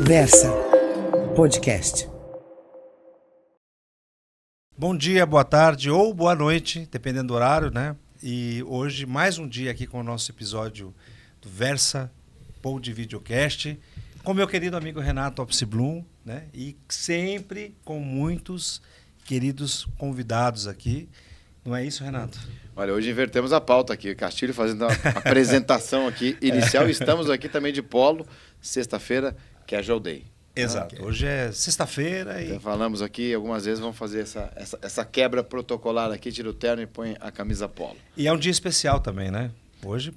Versa Podcast. Bom dia, boa tarde ou boa noite, dependendo do horário, né? E hoje mais um dia aqui com o nosso episódio do Versa Pod Videocast, com meu querido amigo Renato Opsblum, né? E sempre com muitos queridos convidados aqui. Não é isso, Renato? Olha, hoje invertemos a pauta aqui. Castilho fazendo a apresentação aqui inicial. Estamos aqui também de polo, sexta-feira, Casual Day. Exato. Okay. Hoje é sexta-feira e... Então, falamos aqui, algumas vezes vamos fazer essa quebra protocolar aqui, tira o terno e põe a camisa polo. E é um dia especial também, né? Hoje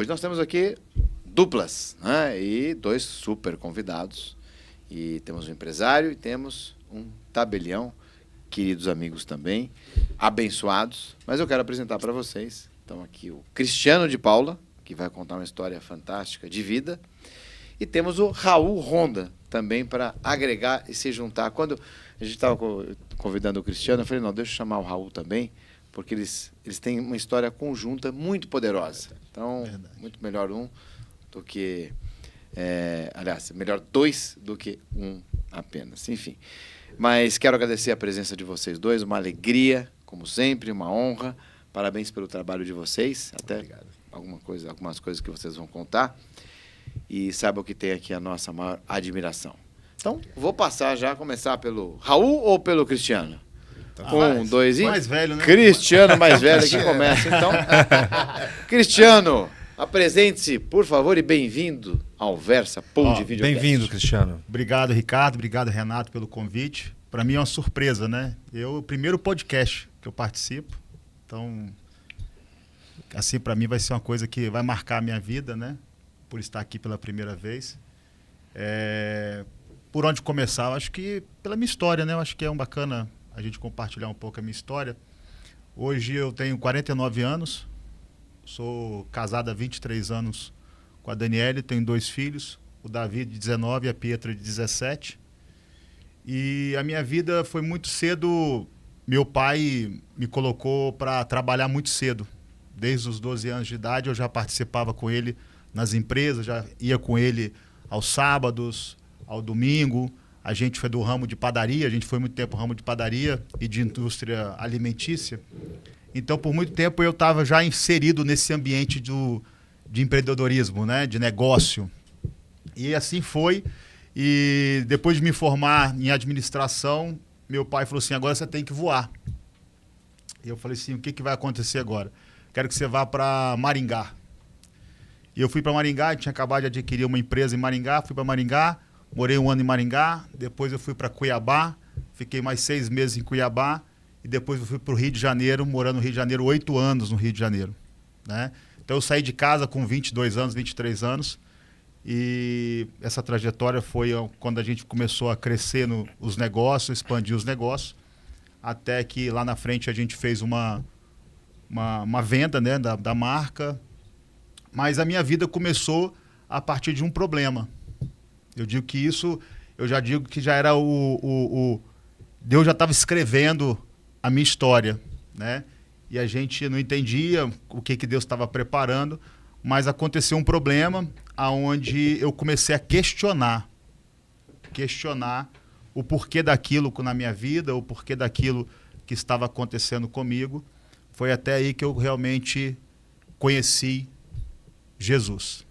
nós temos aqui duplas, né? E dois super convidados. E temos um empresário e temos um tabelião, queridos amigos também, abençoados. Mas eu quero apresentar para vocês, então, aqui o Cristiano de Paula, que vai contar uma história fantástica de vida. E temos o Raul Ronda, também para agregar e se juntar. Quando a gente estava convidando o Cristiano, eu falei, não, deixa eu chamar o Raul também, porque eles têm uma história conjunta muito poderosa. Então, muito melhor um do que... aliás, melhor dois do que um apenas. Enfim. Mas quero agradecer a presença de vocês dois, uma alegria, como sempre, uma honra. Parabéns pelo trabalho de vocês. Até algumas coisas que vocês vão contar. E saibam que tem aqui a nossa maior admiração. Então, vou passar já, começar pelo Raul ou pelo Cristiano? Dois e... Mais velho, né? Cristiano mais velho que começa, então. Cristiano, apresente-se, por favor, e bem-vindo ao Versa Pod Videocast. Bem-vindo, Cristiano. Obrigado, Ricardo. Obrigado, Renato, pelo convite. Para mim é uma surpresa, né? O primeiro podcast que eu participo. Então, assim, para mim vai ser uma coisa que vai marcar a minha vida, né? Por estar aqui pela primeira vez. Por onde começar? Eu acho que pela minha história, né? Eu acho que é bacana a gente compartilhar um pouco a minha história. Hoje eu tenho 49 anos, sou casado há 23 anos com a Daniele, tenho 2 filhos, o Davi de 19 e a Pietra de 17. E a minha vida foi muito cedo, meu pai me colocou para trabalhar muito cedo. Desde os 12 anos de idade eu já participava com ele nas empresas, já ia com ele aos sábados, ao domingo. A gente foi do ramo de padaria, a gente foi muito tempo no ramo de padaria e de indústria alimentícia. Então, por muito tempo, eu estava já inserido nesse ambiente de empreendedorismo, né? De negócio. E assim foi. E depois de me formar em administração, meu pai falou assim, agora você tem que voar. E eu falei assim, o que vai acontecer agora? Quero que você vá para Maringá. E eu fui para Maringá, tinha acabado de adquirir uma empresa em Maringá, fui para Maringá, morei 1 ano em Maringá, depois eu fui para Cuiabá, fiquei mais 6 meses em Cuiabá, e depois eu fui para o Rio de Janeiro, morando no Rio de Janeiro, 8 anos no Rio de Janeiro. Né? Então eu saí de casa com 22 anos, 23 anos, e essa trajetória foi quando a gente começou a crescer os negócios, expandir os negócios, até que lá na frente a gente fez uma venda, né, da marca. Mas a minha vida começou a partir de um problema. Eu digo que isso, eu já digo que já era Deus já estava escrevendo a minha história, né? E a gente não entendia o que Deus estava preparando, mas aconteceu um problema onde eu comecei a questionar o porquê daquilo na minha vida, o porquê daquilo que estava acontecendo comigo. Foi até aí que eu realmente conheci Jesus.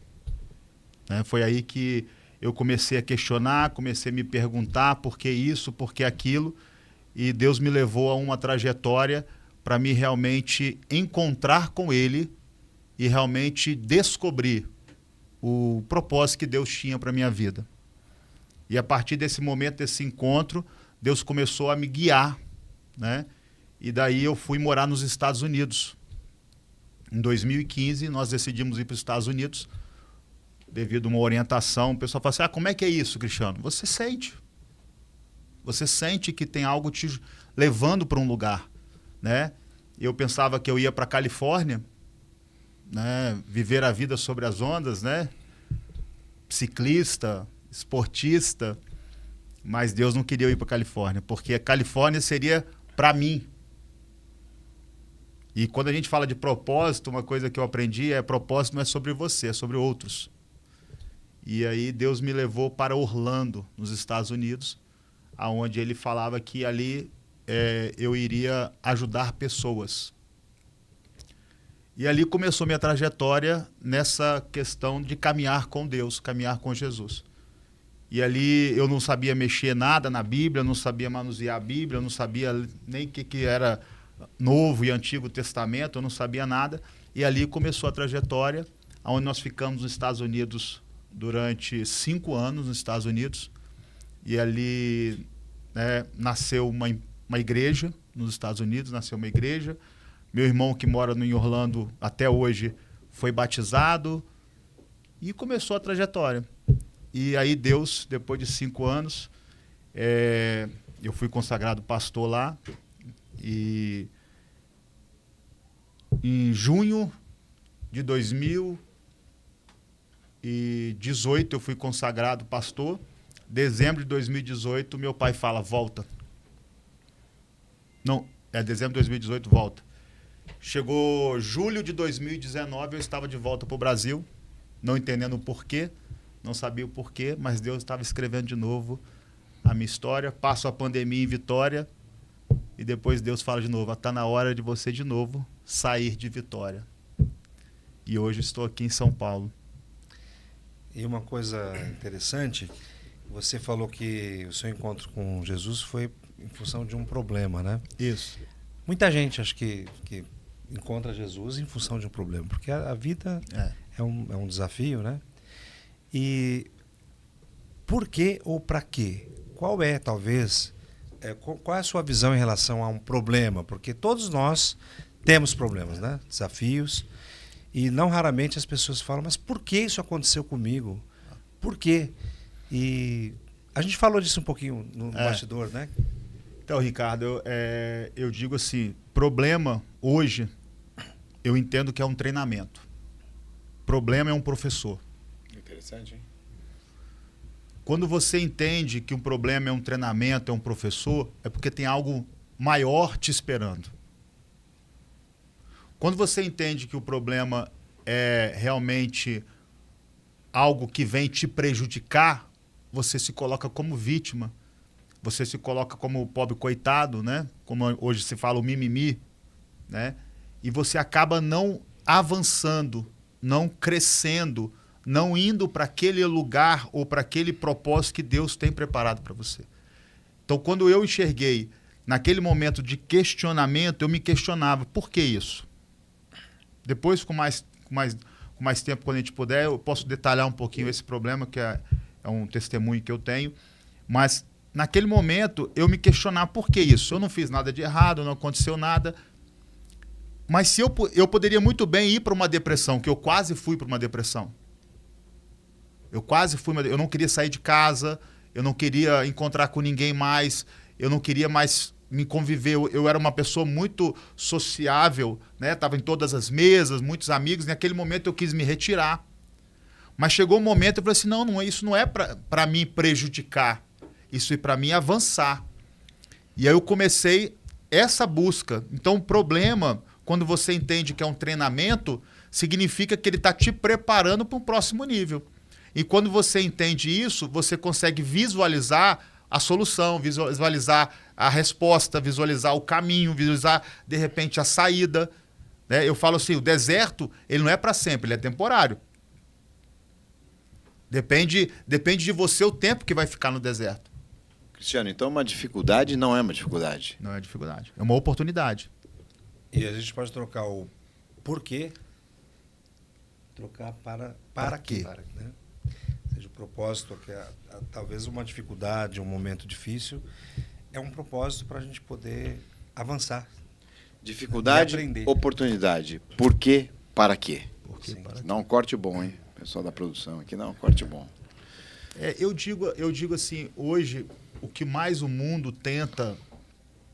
Né? Foi aí que eu comecei a questionar, comecei a me perguntar por que isso, por que aquilo, e Deus me levou a uma trajetória para me realmente encontrar com Ele e realmente descobrir o propósito que Deus tinha para a minha vida. E a partir desse momento, desse encontro, Deus começou a me guiar, né? E daí eu fui morar nos Estados Unidos. Em 2015, nós decidimos ir para os Estados Unidos devido a uma orientação. O pessoal fala assim, como é que é isso, Cristiano? Você sente que tem algo te levando para um lugar, né? Eu pensava que eu ia para a Califórnia, né? Viver a vida sobre as ondas, né? Ciclista, esportista, mas Deus não queria eu ir para a Califórnia, porque a Califórnia seria para mim. E quando a gente fala de propósito, uma coisa que eu aprendi propósito não é sobre você, é sobre outros. E aí Deus me levou para Orlando, nos Estados Unidos, aonde ele falava que ali eu iria ajudar pessoas. E ali começou minha trajetória nessa questão de caminhar com Deus, caminhar com Jesus. E ali eu não sabia mexer nada na Bíblia, não sabia manusear a Bíblia, eu não sabia nem o que era Novo e Antigo Testamento, eu não sabia nada. E ali começou a trajetória, onde nós ficamos nos Estados Unidos durante 5 anos, nos Estados Unidos. E ali nasceu uma igreja nos Estados Unidos, nasceu uma igreja. Meu irmão, que mora em Orlando até hoje, foi batizado e começou a trajetória. E aí Deus, depois de 5 anos, eu fui consagrado pastor lá. E em junho de 2018 eu fui consagrado pastor. Dezembro de 2018, meu pai fala, volta. Não, dezembro de 2018, volta. Chegou julho de 2019, eu estava de volta para o Brasil, não entendendo o porquê, não sabia o porquê, mas Deus estava escrevendo de novo a minha história. Passo a pandemia em Vitória e depois Deus fala de novo, está na hora de você de novo sair de Vitória. E hoje estou aqui em São Paulo. E uma coisa interessante, você falou que o seu encontro com Jesus foi em função de um problema, né? Isso. Muita gente acho que encontra Jesus em função de um problema, porque a vida é um desafio, né? E por que ou para quê? Qual é, talvez, qual é a sua visão em relação a um problema? Porque todos nós temos problemas, né? Desafios. E não raramente as pessoas falam, mas por que isso aconteceu comigo? Por quê? E a gente falou disso um pouquinho no bastidor, né? Então, Ricardo, eu digo assim, problema hoje, eu entendo que é um treinamento. Problema é um professor. Interessante, hein? Quando você entende que um problema é um treinamento, é um professor, é porque tem algo maior te esperando. Quando você entende que o problema é realmente algo que vem te prejudicar, você se coloca como vítima. Você se coloca como o pobre coitado, né? Como hoje se fala o mimimi, né? E você acaba não avançando, não crescendo, não indo para aquele lugar ou para aquele propósito que Deus tem preparado para você. Então, quando eu enxerguei, naquele momento de questionamento, eu me questionava, por que isso? Depois, com mais tempo, quando a gente puder, eu posso detalhar um pouquinho esse problema, que é um testemunho que eu tenho. Mas, naquele momento, eu me questionava por que isso. Eu não fiz nada de errado, não aconteceu nada. Mas se eu poderia muito bem ir para uma depressão, que eu quase fui para uma depressão. Eu não queria sair de casa, eu não queria encontrar com ninguém mais, eu não queria mais me conviver. Eu era uma pessoa muito sociável, né? Estava em todas as mesas, muitos amigos. Naquele momento eu quis me retirar. Mas chegou um momento eu falei assim, não, isso não é para mim prejudicar, isso é para mim avançar. E aí eu comecei essa busca. Então o problema, quando você entende que é um treinamento, significa que ele está te preparando para um próximo nível. E quando você entende isso, você consegue visualizar a solução, visualizar a resposta, visualizar o caminho, visualizar, de repente, a saída. Né? Eu falo assim, o deserto, ele não é para sempre, ele é temporário. Depende de você o tempo que vai ficar no deserto. Cristiano, então uma dificuldade não é uma dificuldade. Não é dificuldade, é uma oportunidade. E a gente pode trocar o porquê, trocar para quê? Né? Seja o propósito, que talvez uma dificuldade, um momento difícil, é um propósito para a gente poder avançar. Dificuldade, oportunidade. Por quê? Para quê? Para Dá um corte bom, hein? Pessoal da produção aqui, dá um corte bom. Eu digo assim, hoje, o que mais o mundo tenta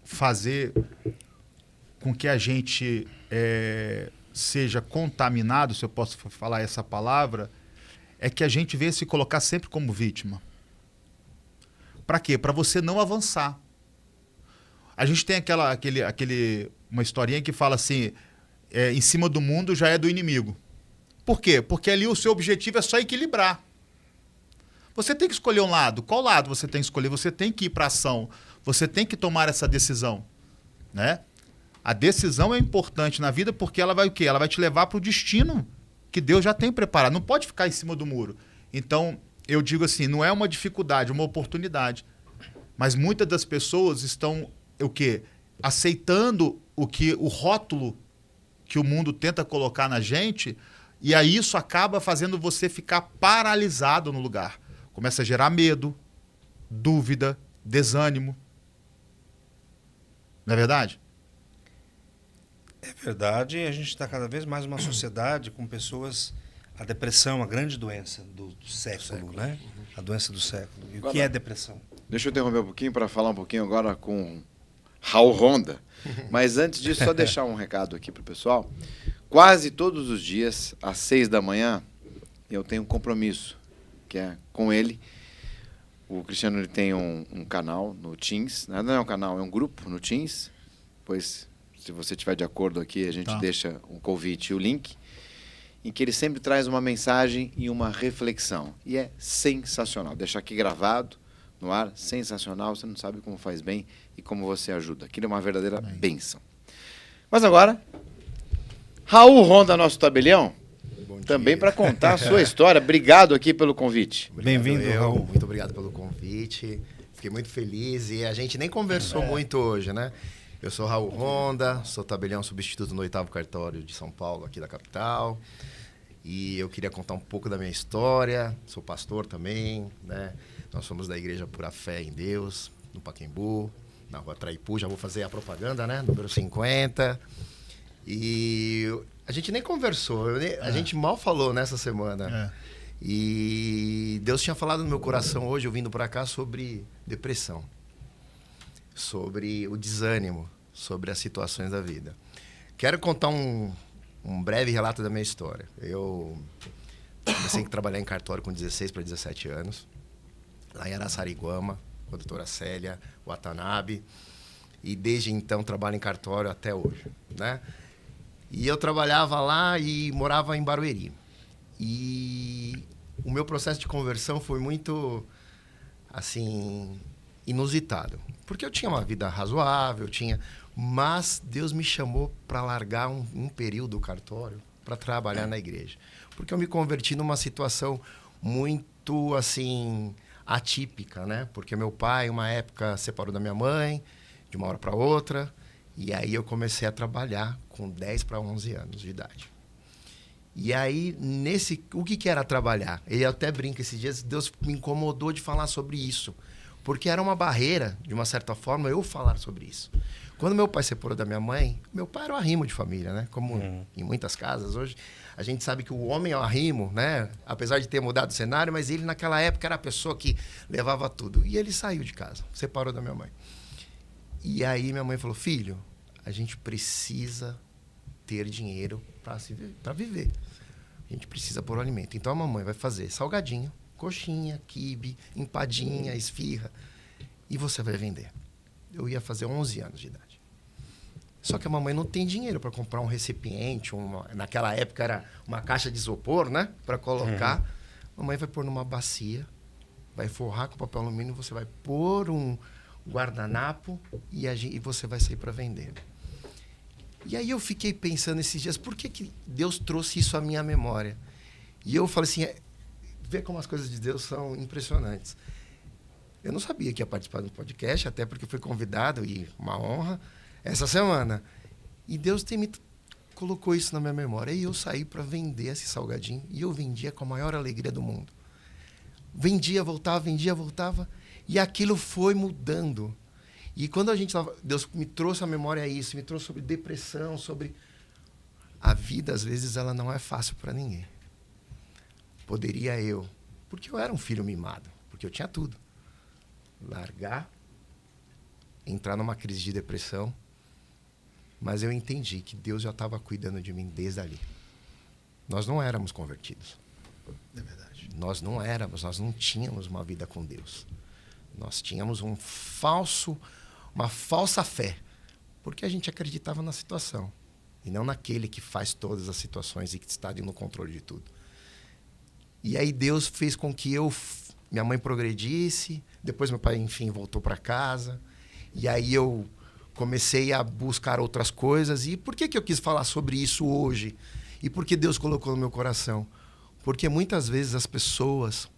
fazer com que a gente seja contaminado, se eu posso falar essa palavra, é que a gente venha se colocar sempre como vítima. Para quê? Para você não avançar. A gente tem uma historinha que fala assim, em cima do mundo já é do inimigo. Por quê? Porque ali o seu objetivo é só equilibrar. Você tem que escolher um lado. Qual lado você tem que escolher? Você tem que ir para ação. Você tem que tomar essa decisão, né? A decisão é importante na vida porque ela vai o quê? Ela vai te levar para o destino que Deus já tem preparado. Não pode ficar em cima do muro. Então, eu digo assim, não é uma dificuldade, é uma oportunidade. Mas muitas das pessoas estão o quê? Aceitando o rótulo que o mundo tenta colocar na gente, e aí isso acaba fazendo você ficar paralisado no lugar. Começa a gerar medo, dúvida, desânimo. Não é verdade? É verdade, a gente está cada vez mais uma sociedade com pessoas... A depressão, a grande doença do século, né? A doença do século. E o que é depressão? Deixa eu interromper um pouquinho para falar um pouquinho agora com Raul Honda. Mas antes disso, só deixar um recado aqui para o pessoal. Quase todos os dias, às 6 da manhã, eu tenho um compromisso, que é com ele. O Cristiano ele tem um canal no Teams. Não é um canal, é um grupo no Teams. Pois, se você estiver de acordo aqui, a gente deixa o convite e o link. Em que ele sempre traz uma mensagem e uma reflexão. E é sensacional. Deixar aqui gravado, no ar, sensacional. Você não sabe como faz bem e como você ajuda. Aquilo é uma verdadeira bênção. Mas agora, Raul Honda, nosso tabelião, também para contar a sua história. Obrigado aqui pelo convite. Bem-vindo, Raul. Muito obrigado pelo convite. Fiquei muito feliz e a gente nem conversou muito hoje, né? Eu sou Raul Honda, sou tabelião substituto no 8º cartório de São Paulo, aqui da capital. E eu queria contar um pouco da minha história. Sou pastor também, né? Nós somos da Igreja Pura Fé em Deus, no Pacaembu, na Rua Traipu. Já vou fazer a propaganda, né? Número 50. E a gente nem conversou, a gente mal falou nessa semana. E Deus tinha falado no meu coração hoje, eu vindo para cá, sobre depressão. Sobre o desânimo, sobre as situações da vida. Quero contar um breve relato da minha história. Eu comecei a trabalhar em cartório com 16 para 17 anos, lá em Araçariguama, com a doutora Célia Watanabe, e desde então trabalho em cartório até hoje, né? E eu trabalhava lá e morava em Barueri. E o meu processo de conversão foi muito, assim, inusitado. Porque eu tinha uma vida razoável, mas Deus me chamou para largar um período do cartório para trabalhar na igreja. Porque eu me converti numa situação muito, assim, atípica, né? Porque meu pai, uma época, separou da minha mãe, de uma hora para outra, e aí eu comecei a trabalhar com 10 para 11 anos de idade. E aí, o que era trabalhar? Ele até brinca esses dias, Deus me incomodou de falar sobre isso. Porque era uma barreira, de uma certa forma, eu falar sobre isso. Quando meu pai separou da minha mãe, meu pai era o arrimo de família, né? Como em muitas casas hoje, a gente sabe que o homem é o arrimo, né? Apesar de ter mudado o cenário, mas ele naquela época era a pessoa que levava tudo. E ele saiu de casa, separou da minha mãe. E aí minha mãe falou, filho, a gente precisa ter dinheiro para viver. A gente precisa pôr o alimento. Então a mamãe vai fazer salgadinho, coxinha, quibe, empadinha, esfirra. E você vai vender. Eu ia fazer 11 anos de idade. Só que a mamãe não tem dinheiro para comprar um recipiente, naquela época era uma caixa de isopor, né? Para colocar. A mamãe vai pôr numa bacia, vai forrar com papel alumínio, você vai pôr um guardanapo e você vai sair para vender. E aí eu fiquei pensando esses dias, por que Deus trouxe isso à minha memória? E eu falei assim, vê como as coisas de Deus são impressionantes. Eu não sabia que ia participar do podcast, até porque fui convidado, e uma honra, essa semana. E Deus colocou isso na minha memória. E eu saí para vender esse salgadinho, e eu vendia com a maior alegria do mundo. Vendia, voltava, e aquilo foi mudando. E quando Deus me trouxe à memória isso, me trouxe sobre depressão, sobre... A vida, às vezes, ela não é fácil para ninguém. Poderia eu, porque eu era um filho mimado, porque eu tinha tudo. Largar, entrar numa crise de depressão, mas eu entendi que Deus já estava cuidando de mim desde ali. Nós não éramos convertidos. É verdade. Nós não tínhamos uma vida com Deus. Nós tínhamos uma falsa fé, porque a gente acreditava na situação, e não naquele que faz todas as situações e que está no controle de tudo. E aí Deus fez com que eu minha mãe progredisse. Depois meu pai, enfim, voltou para casa. E aí eu comecei a buscar outras coisas. E por que eu quis falar sobre isso hoje? E por que Deus colocou no meu coração? Porque muitas vezes as pessoas,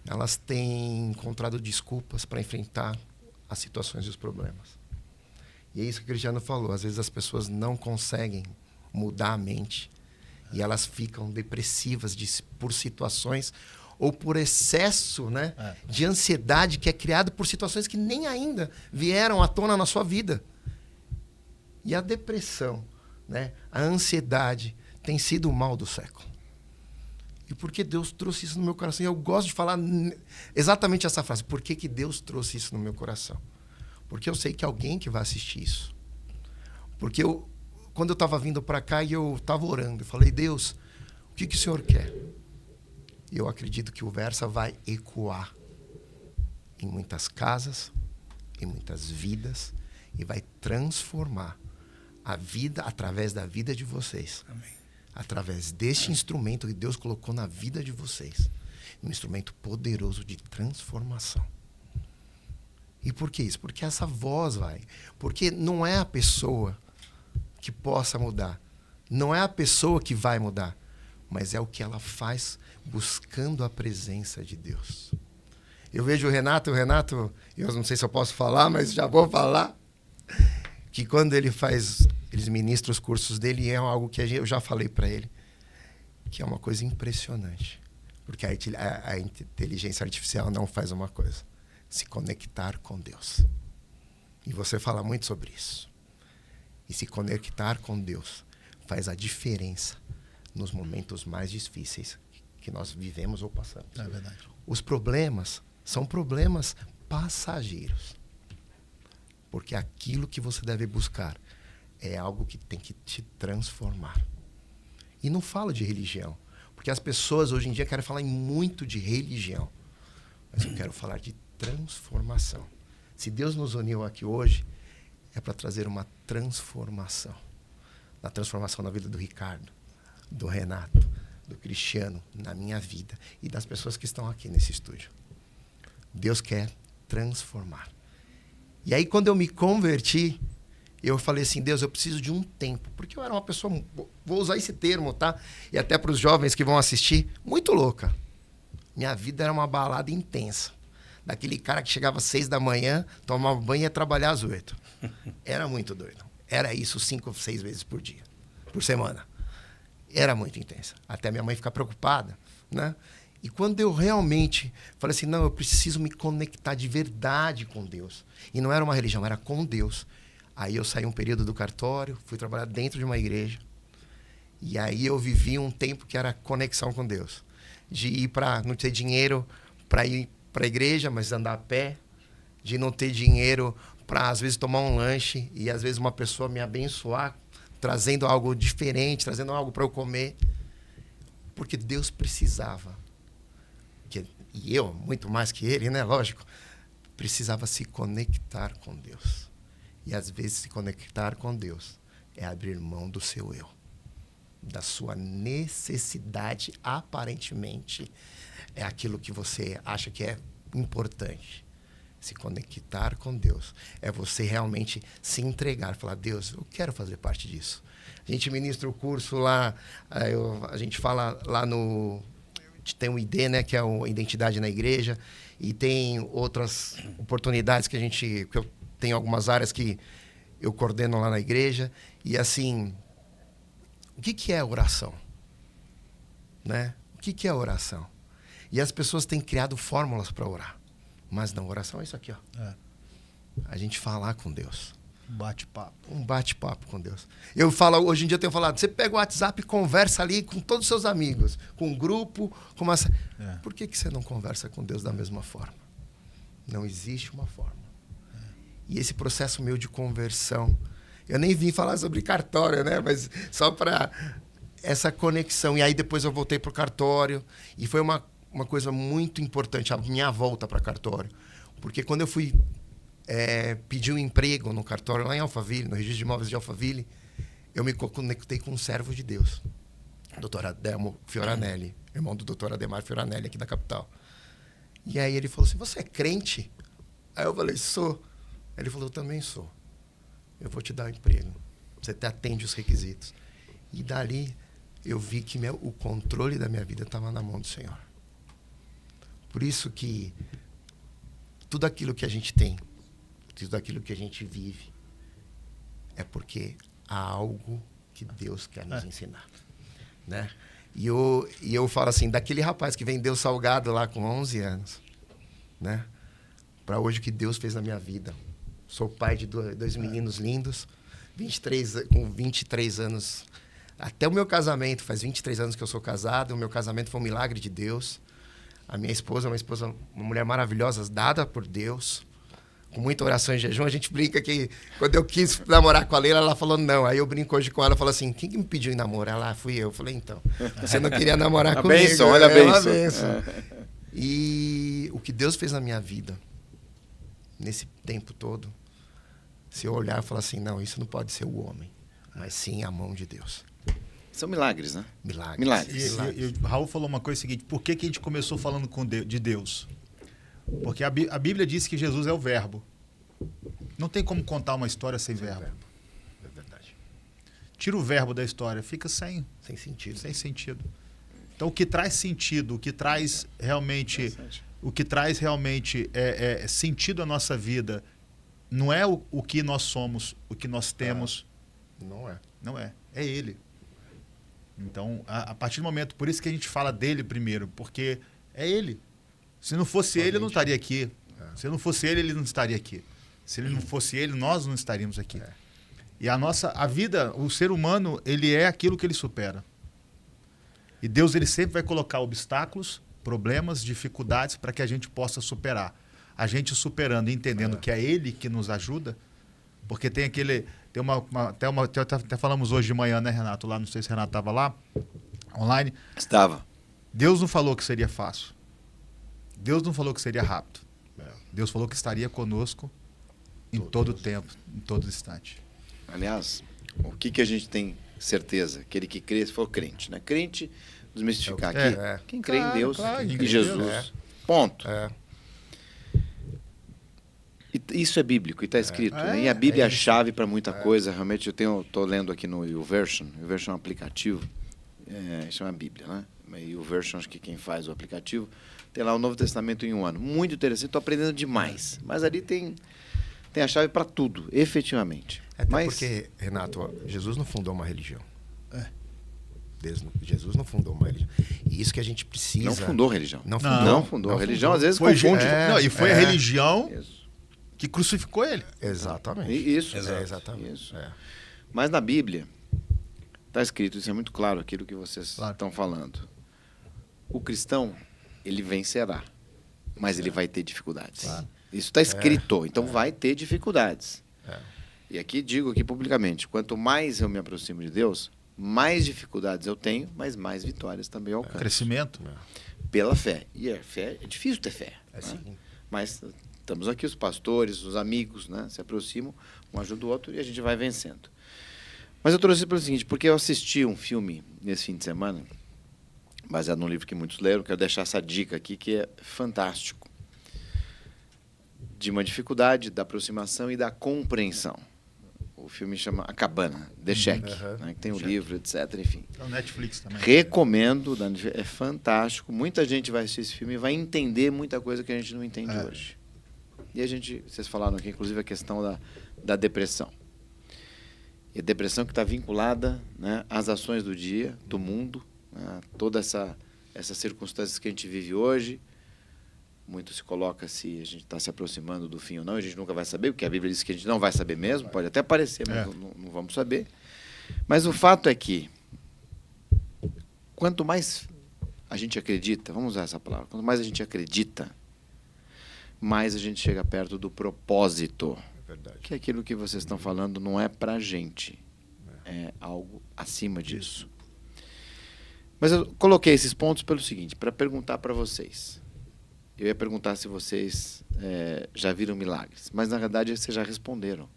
elas têm encontrado desculpas para enfrentar as situações e os problemas. E é isso que o Cristiano falou. Às vezes as pessoas não conseguem mudar a mente e elas ficam depressivas por situações ou por excesso, né, de ansiedade que é criado por situações que nem ainda vieram à tona na sua vida. E a depressão, né, a ansiedade tem sido o mal do século. E por que Deus trouxe isso no meu coração? E eu gosto de falar exatamente essa frase. Por que Deus trouxe isso no meu coração? Porque eu sei que alguém que vai assistir isso. Porque quando eu estava vindo para cá e eu estava orando, eu falei, Deus, o que o Senhor quer? E eu acredito que o Versa vai ecoar em muitas casas, em muitas vidas, e vai transformar a vida através da vida de vocês. Amém. Através deste instrumento que Deus colocou na vida de vocês. Um instrumento poderoso de transformação. E por que isso? Porque essa voz vai. Porque não é a pessoa que possa mudar. Não é a pessoa que vai mudar. Mas é o que ela faz buscando a presença de Deus. Eu vejo o Renato, eu não sei se eu posso falar, mas já vou falar. Que quando eles ministram os cursos dele, é algo que eu já falei para ele, que é uma coisa impressionante. Porque a inteligência artificial não faz uma coisa: se conectar com Deus. E você fala muito sobre isso. E se conectar com Deus faz a diferença nos momentos mais difíceis que nós vivemos ou passamos. É verdade. Os problemas são problemas passageiros. Porque aquilo que você deve buscar é algo que tem que te transformar. E não falo de religião. Porque as pessoas hoje em dia querem falar muito de religião. Mas eu quero falar de transformação. Se Deus nos uniu aqui hoje, é para trazer uma transformação. A transformação na vida do Ricardo, do Renato, do Cristiano, na minha vida e das pessoas que estão aqui nesse estúdio. Deus quer transformar. E aí, quando eu me converti, eu falei assim, Deus, eu preciso de um tempo. Porque eu era uma pessoa, vou usar esse termo, tá? E até para os jovens que vão assistir, muito louca. Minha vida era uma balada intensa. Daquele cara que chegava às 6 da manhã, tomava banho e ia trabalhar às 8. Era muito doido. Era isso 5 ou 6 vezes por dia, por semana. Era muito intensa. Até minha mãe ficar preocupada, né? E quando eu realmente falei assim, não, eu preciso me conectar de verdade com Deus. E não era uma religião, era com Deus. Aí eu saí um período do cartório, fui trabalhar dentro de uma igreja. E aí eu vivi um tempo que era conexão com Deus. De ir para não ter dinheiro para ir para a igreja, mas andar a pé. De não ter dinheiro para, às vezes, tomar um lanche. E, às vezes, uma pessoa me abençoar, trazendo algo diferente, trazendo algo para eu comer. Porque Deus precisava. E eu, muito mais que ele, né? Lógico. Precisava se conectar com Deus. E, às vezes, se conectar com Deus é abrir mão do seu eu. Da sua necessidade, aparentemente, é aquilo que você acha que é importante. Se conectar com Deus é você realmente se entregar, falar, Deus, eu quero fazer parte disso. A gente ministra o curso lá, a gente fala lá no... Tem o ID, né, que é a Identidade na Igreja, e tem outras oportunidades que eu tenho algumas áreas que eu coordeno lá na igreja. E assim, o que é oração? Né? O que é oração? E as pessoas têm criado fórmulas para orar. Mas não, oração é isso aqui, ó. A gente falar com Deus. Bate-papo. Um bate-papo com Deus. Eu falo, hoje em dia eu tenho falado, você pega o WhatsApp e conversa ali com todos os seus amigos, com um grupo, com uma... Por que você não conversa com Deus da mesma forma? Não existe uma forma. E esse processo meu de conversão, eu nem vim falar sobre cartório, né? Mas só para essa conexão. E aí depois eu voltei para o cartório e foi uma coisa muito importante, a minha volta para cartório. Porque quando eu fui pedir um emprego no cartório lá em Alphaville, no registro de imóveis de Alphaville, eu me conectei com um servo de Deus, Dr. Adelmo Fioranelli, irmão do Dr. Ademar Fioranelli, aqui da capital. E aí ele falou assim, você é crente? Aí eu falei, sou. Aí ele falou, eu também sou. Eu vou te dar um emprego. Você atende os requisitos. E dali eu vi que o controle da minha vida estava na mão do Senhor. Por isso que tudo aquilo que a gente tem, tudo aquilo que a gente vive, é porque há algo que Deus quer nos ensinar. Né? E eu falo assim, daquele rapaz que vendeu salgado lá com 11 anos, né? Para hoje o que Deus fez na minha vida. Sou pai de dois meninos lindos, com 23 anos. Até o meu casamento, faz 23 anos que eu sou casado, o meu casamento foi um milagre de Deus. A minha esposa é uma mulher maravilhosa, dada por Deus, com muita oração e jejum. A gente brinca que quando eu quis namorar com a Leila, ela falou não. Aí eu brinco hoje com ela, falo assim, quem que me pediu em namoro? Ela, fui eu. Eu falei, então, você não queria namorar comigo. Benção, olha a benção. E o que Deus fez na minha vida, nesse tempo todo, se eu olhar e falar assim, não, isso não pode ser o homem, mas sim a mão de Deus. São milagres, né? Milagres. E o Raul falou uma coisa seguinte, por que a gente começou falando de Deus? Porque a Bíblia diz que Jesus é o verbo. Não tem como contar uma história sem verbo. É verdade. Tira o verbo da história, fica sem sentido. Sem sentido. Então o que traz sentido, o que traz realmente sentido à nossa vida, não é o que nós somos, o que nós temos. Não é. É Ele. Então, a partir do momento, por isso que a gente fala dele primeiro, porque é Ele. Se não fosse Ele, eu não estaria aqui. Se não fosse Ele, ele não estaria aqui. Se ele não fosse Ele, nós não estaríamos aqui. E a vida, o ser humano, ele é aquilo que ele supera. E Deus, ele sempre vai colocar obstáculos, problemas, dificuldades para que a gente possa superar. A gente superando e entendendo que é Ele que nos ajuda, porque tem aquele... Até falamos hoje de manhã, né, Renato? Lá, não sei se o Renato estava lá, online. Estava. Deus não falou que seria fácil. Deus não falou que seria rápido. Deus falou que estaria conosco em todo o tempo, em todo instante. Aliás, o que a gente tem certeza? Aquele que crê, se for crente, né? Crente, desmistificar aqui, quem crê em Deus e Jesus. Ponto. E isso é bíblico, e está escrito. Né? E a Bíblia é a chave para muita coisa. Realmente, eu estou lendo aqui no YouVersion. O YouVersion é um aplicativo, chama Bíblia, né? E o YouVersion, acho que quem faz o aplicativo, tem lá o Novo Testamento em um ano. Muito interessante, estou aprendendo demais. Mas ali tem a chave para tudo, efetivamente. Porque, Renato, Jesus não fundou uma religião. Jesus não fundou uma religião. E isso que a gente precisa... Não fundou religião. Não fundou. A religião, às vezes, foi confunde. E foi a religião que crucificou ele. Exatamente. Isso. Exatamente. Isso. Mas na Bíblia, está escrito, isso é muito claro, aquilo que vocês estão falando. O cristão, ele vencerá, mas ele vai ter dificuldades. Claro. Isso está escrito, então vai ter dificuldades. E aqui digo publicamente, quanto mais eu me aproximo de Deus, mais dificuldades eu tenho, mas mais vitórias também eu alcanço. Crescimento. Pela fé. E a fé, é difícil ter fé. Sim. Mas estamos aqui, os pastores, os amigos, né, se aproximam, um ajuda o outro e a gente vai vencendo. Mas eu trouxe pelo seguinte, porque eu assisti um filme nesse fim de semana, baseado num livro que muitos leram, quero deixar essa dica aqui, que é fantástico. De uma dificuldade, da aproximação e da compreensão. O filme chama A Cabana, The Shack, né, que tem o livro, etc. Enfim. É o Netflix também. Recomendo, é fantástico. Muita gente vai assistir esse filme e vai entender muita coisa que a gente não entende hoje. E vocês falaram aqui, inclusive, a questão da depressão. E a depressão que está vinculada, né, às ações do dia, do mundo, né, toda essas circunstâncias que a gente vive hoje. Muito se coloca se a gente está se aproximando do fim ou não, a gente nunca vai saber, porque a Bíblia diz que a gente não vai saber mesmo, pode até parecer, mas não vamos saber. Mas o fato é que, quanto mais a gente acredita, vamos usar essa palavra, quanto mais a gente acredita, mais a gente chega perto do propósito. É verdade. Que é aquilo que vocês estão falando não é para a gente, é algo acima disso. Mas eu coloquei esses pontos pelo seguinte, para perguntar para vocês. Eu ia perguntar se vocês já viram milagres, mas na verdade vocês já responderam.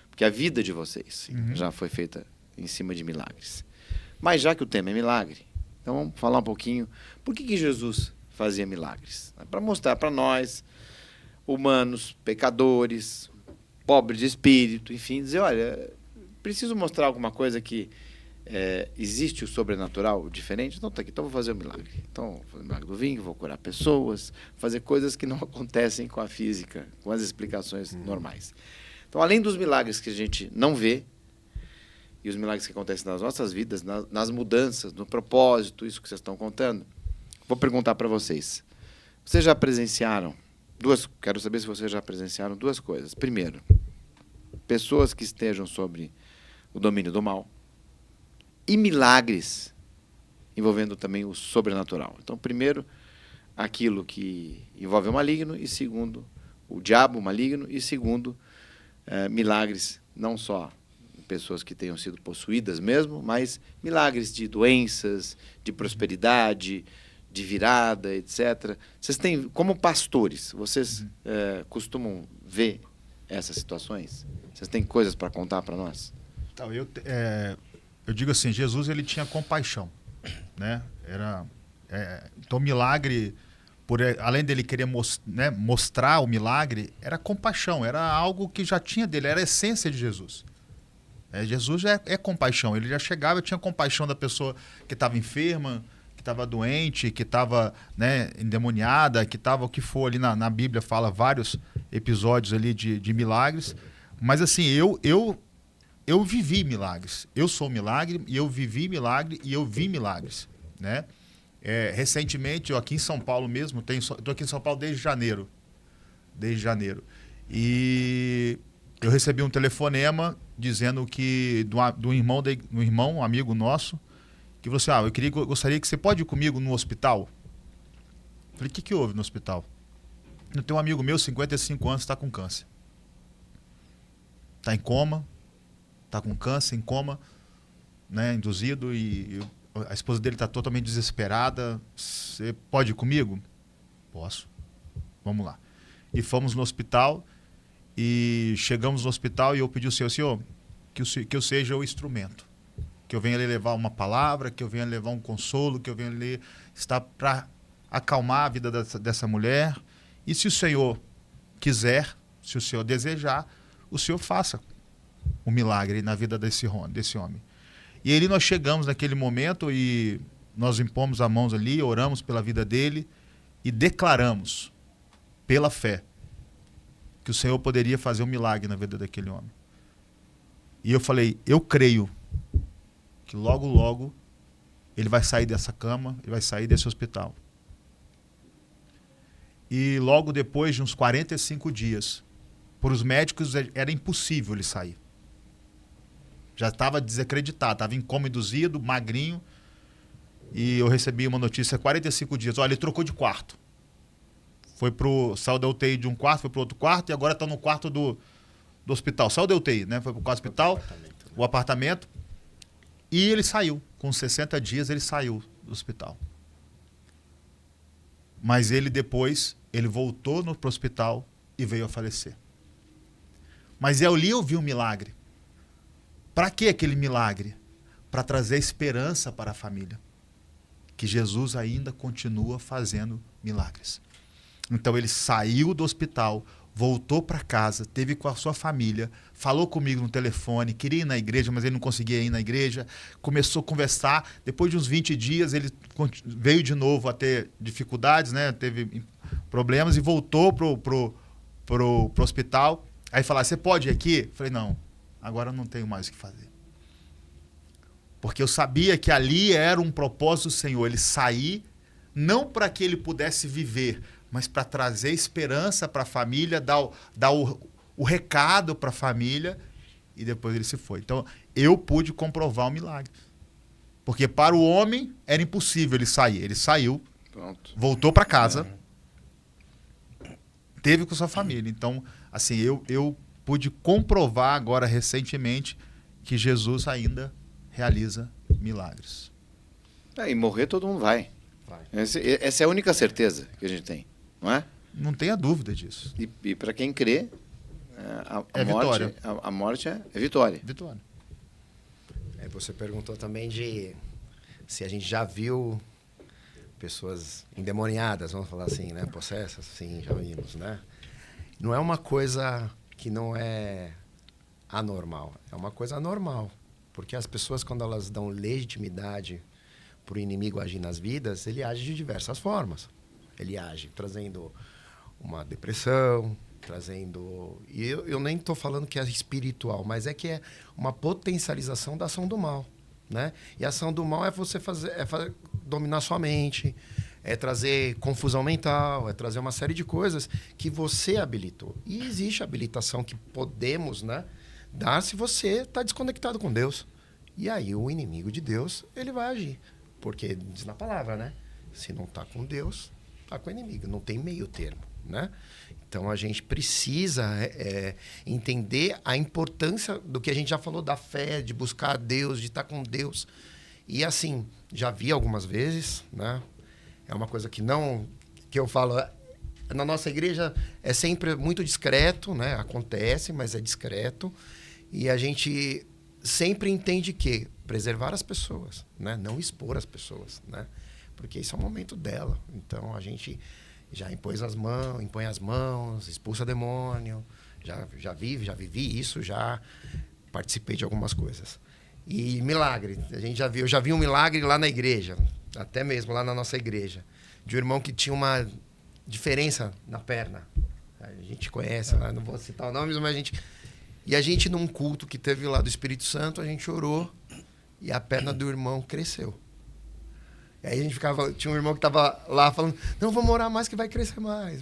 Porque a vida de vocês já foi feita em cima de milagres. Mas já que o tema é milagre, então vamos falar um pouquinho. Por que Jesus fazia milagres. Para mostrar para nós, humanos, pecadores, pobres de espírito, enfim, dizer, olha, preciso mostrar alguma coisa que existe o sobrenatural diferente, então tá aqui, então vou fazer o milagre. Então, vou fazer o milagre do vinho, vou curar pessoas, fazer coisas que não acontecem com a física, com as explicações normais. Então, além dos milagres que a gente não vê, e os milagres que acontecem nas nossas vidas, nas mudanças, no propósito, isso que vocês estão contando, vou perguntar para vocês. Vocês já presenciaram quero saber se vocês já presenciaram duas coisas. Primeiro, pessoas que estejam sobre o domínio do mal, e milagres envolvendo também o sobrenatural. Então, primeiro, aquilo que envolve o maligno, e segundo, o diabo maligno, e segundo, milagres, não só pessoas que tenham sido possuídas mesmo, mas milagres de doenças, de prosperidade, de virada, etc. Vocês têm, como pastores, vocês costumam ver essas situações? Vocês têm coisas para contar para nós? Então, eu digo assim, Jesus ele tinha compaixão, né? Então o milagre, além dele querer mostrar o milagre, era compaixão, era algo que já tinha dele, era a essência de Jesus. Jesus é compaixão, ele já chegava, tinha compaixão da pessoa que estava enferma, que estava doente, que estava endemoniada, que estava o que for ali na Bíblia, fala vários episódios ali de milagres, mas assim, eu vivi milagres. Eu sou milagre e eu vivi milagre e eu vi milagres, né? Recentemente, eu aqui em São Paulo mesmo, estou aqui em São Paulo desde janeiro. E eu recebi um telefonema dizendo que do irmão, um amigo nosso, que falou assim, gostaria que você pode ir comigo no hospital? Eu falei, o que houve no hospital? Eu tenho um amigo meu, 55 anos, está com câncer. Está em coma. Está com câncer, em coma, né, induzido, e a esposa dele está totalmente desesperada. Você pode ir comigo? Posso. Vamos lá. E fomos no hospital, e chegamos no hospital, e eu pedi ao Senhor, que eu seja o instrumento. Que eu venha ali levar uma palavra, que eu venha levar um consolo, que eu venha ali estar para acalmar a vida dessa mulher. E se o Senhor quiser, se o Senhor desejar, o Senhor faça o milagre na vida desse homem. E aí nós chegamos naquele momento e nós impomos as mãos ali, oramos pela vida dele e declaramos, pela fé, que o Senhor poderia fazer um milagre na vida daquele homem. E eu falei, eu creio que logo, logo ele vai sair dessa cama, ele vai sair desse hospital. E logo depois de uns 45 dias, para os médicos era impossível ele sair. Já estava desacreditado, estava em coma induzido, magrinho. E eu recebi uma notícia 45 dias. Olha, ele trocou de quarto. Saiu da UTI de um quarto, foi para outro quarto e agora está no quarto do hospital. Saiu da UTI, né? Foi para o quarto do hospital, o apartamento. E ele saiu. Com 60 dias ele saiu do hospital. Mas ele voltou para o hospital e veio a falecer. Mas ali eu vi um milagre. Para que aquele milagre? Para trazer esperança para a família. Que Jesus ainda continua fazendo milagres. Então ele saiu do hospital, voltou para casa, teve com a sua família, falou comigo no telefone, queria ir na igreja, mas ele não conseguia ir na igreja, começou a conversar. Depois de uns 20 dias ele veio de novo a ter dificuldades, né? Teve problemas e voltou pro hospital. Aí falaram, você pode ir aqui? Eu falei, não. Agora eu não tenho mais o que fazer. Porque eu sabia que ali era um propósito do Senhor. Ele sair, não para que ele pudesse viver, mas para trazer esperança para a família, dar o recado para a família, e depois ele se foi. Então, eu pude comprovar o milagre. Porque para o homem era impossível ele sair. Ele saiu, pronto, voltou para casa, teve com sua família. Então, assim, eu pude comprovar agora recentemente que Jesus ainda realiza milagres. E morrer todo mundo vai. Essa é a única certeza que a gente tem, não é? Não tenha dúvida disso. E para quem crê, vitória. A morte é vitória. Vitória. Você perguntou também de se a gente já viu pessoas endemoniadas, vamos falar assim, né? Possessas, sim, já vimos, né? Não é uma coisa que não é anormal, é uma coisa anormal. Porque as pessoas, quando elas dão legitimidade para o inimigo agir nas vidas, ele age de diversas formas. Ele age trazendo uma depressão, trazendo... E eu nem estou falando que é espiritual, mas é que é uma potencialização da ação do mal, né? E a ação do mal é você dominar sua mente, é trazer confusão mental, é trazer uma série de coisas que você habilitou. E existe a habilitação que podemos, né, dar se você está desconectado com Deus. E aí o inimigo de Deus, ele vai agir. Porque diz na palavra, né? Se não está com Deus, está com o inimigo. Não tem meio termo, né? Então a gente precisa entender a importância do que a gente já falou da fé, de buscar a Deus, de estar com Deus. E assim, já vi algumas vezes, né? É uma coisa que eu falo, na nossa igreja é sempre muito discreto, né? Acontece, mas é discreto. E a gente sempre entende que preservar as pessoas, né? Não expor as pessoas, né? Porque isso é o momento dela. Então a gente já impõe as mãos, expulsa demônio, já vivi isso, já participei de algumas coisas. E milagre, eu já vi um milagre lá na igreja, até mesmo lá na nossa igreja, de um irmão que tinha uma diferença na perna. A gente conhece, lá, não vou citar o nome, mas a gente num culto que teve lá do Espírito Santo, a gente orou e a perna do irmão cresceu. E aí a gente tinha um irmão que estava lá falando, não, vamos orar mais que vai crescer mais.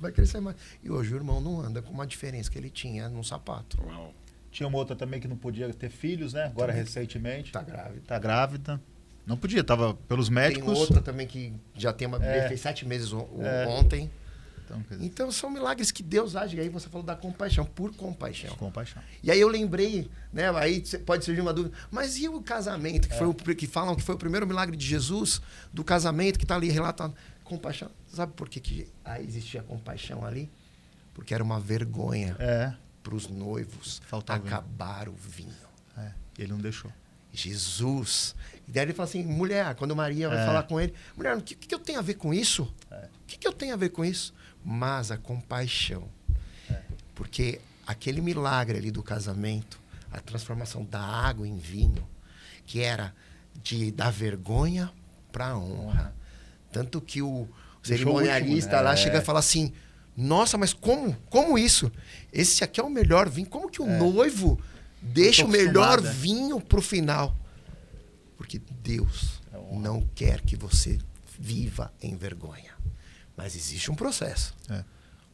E hoje o irmão não anda com uma diferença que ele tinha num sapato. Uau. Tinha uma outra também que não podia ter filhos, né? Agora recentemente. Tá grávida. Tá grávida. Não podia, tava pelos médicos. Tem outra também que já tem uma bebê, fez 7 meses ontem. Então são milagres que Deus age. E aí você falou da compaixão, por compaixão. Compaixão. E aí eu lembrei, né? Aí pode surgir uma dúvida, mas e o casamento, que falam que foi o primeiro milagre de Jesus, do casamento, que está ali relatado? Compaixão. Sabe por que aí existia compaixão ali? Porque era uma vergonha para os noivos acabar o vinho. Ele não deixou. Jesus. E daí ele fala assim, mulher, quando Maria vai falar com ele, mulher, o que eu tenho a ver com isso? O que eu tenho a ver com isso? Mas a compaixão. Porque aquele milagre ali do casamento, a transformação da água em vinho, que era da vergonha para a honra. Tanto que o cerimonialista lá chega e fala assim, nossa, mas como isso? Esse aqui é o melhor vinho. Como que o noivo deixa o melhor vinho para o final? Porque Deus não quer que você viva em vergonha. Mas existe um processo.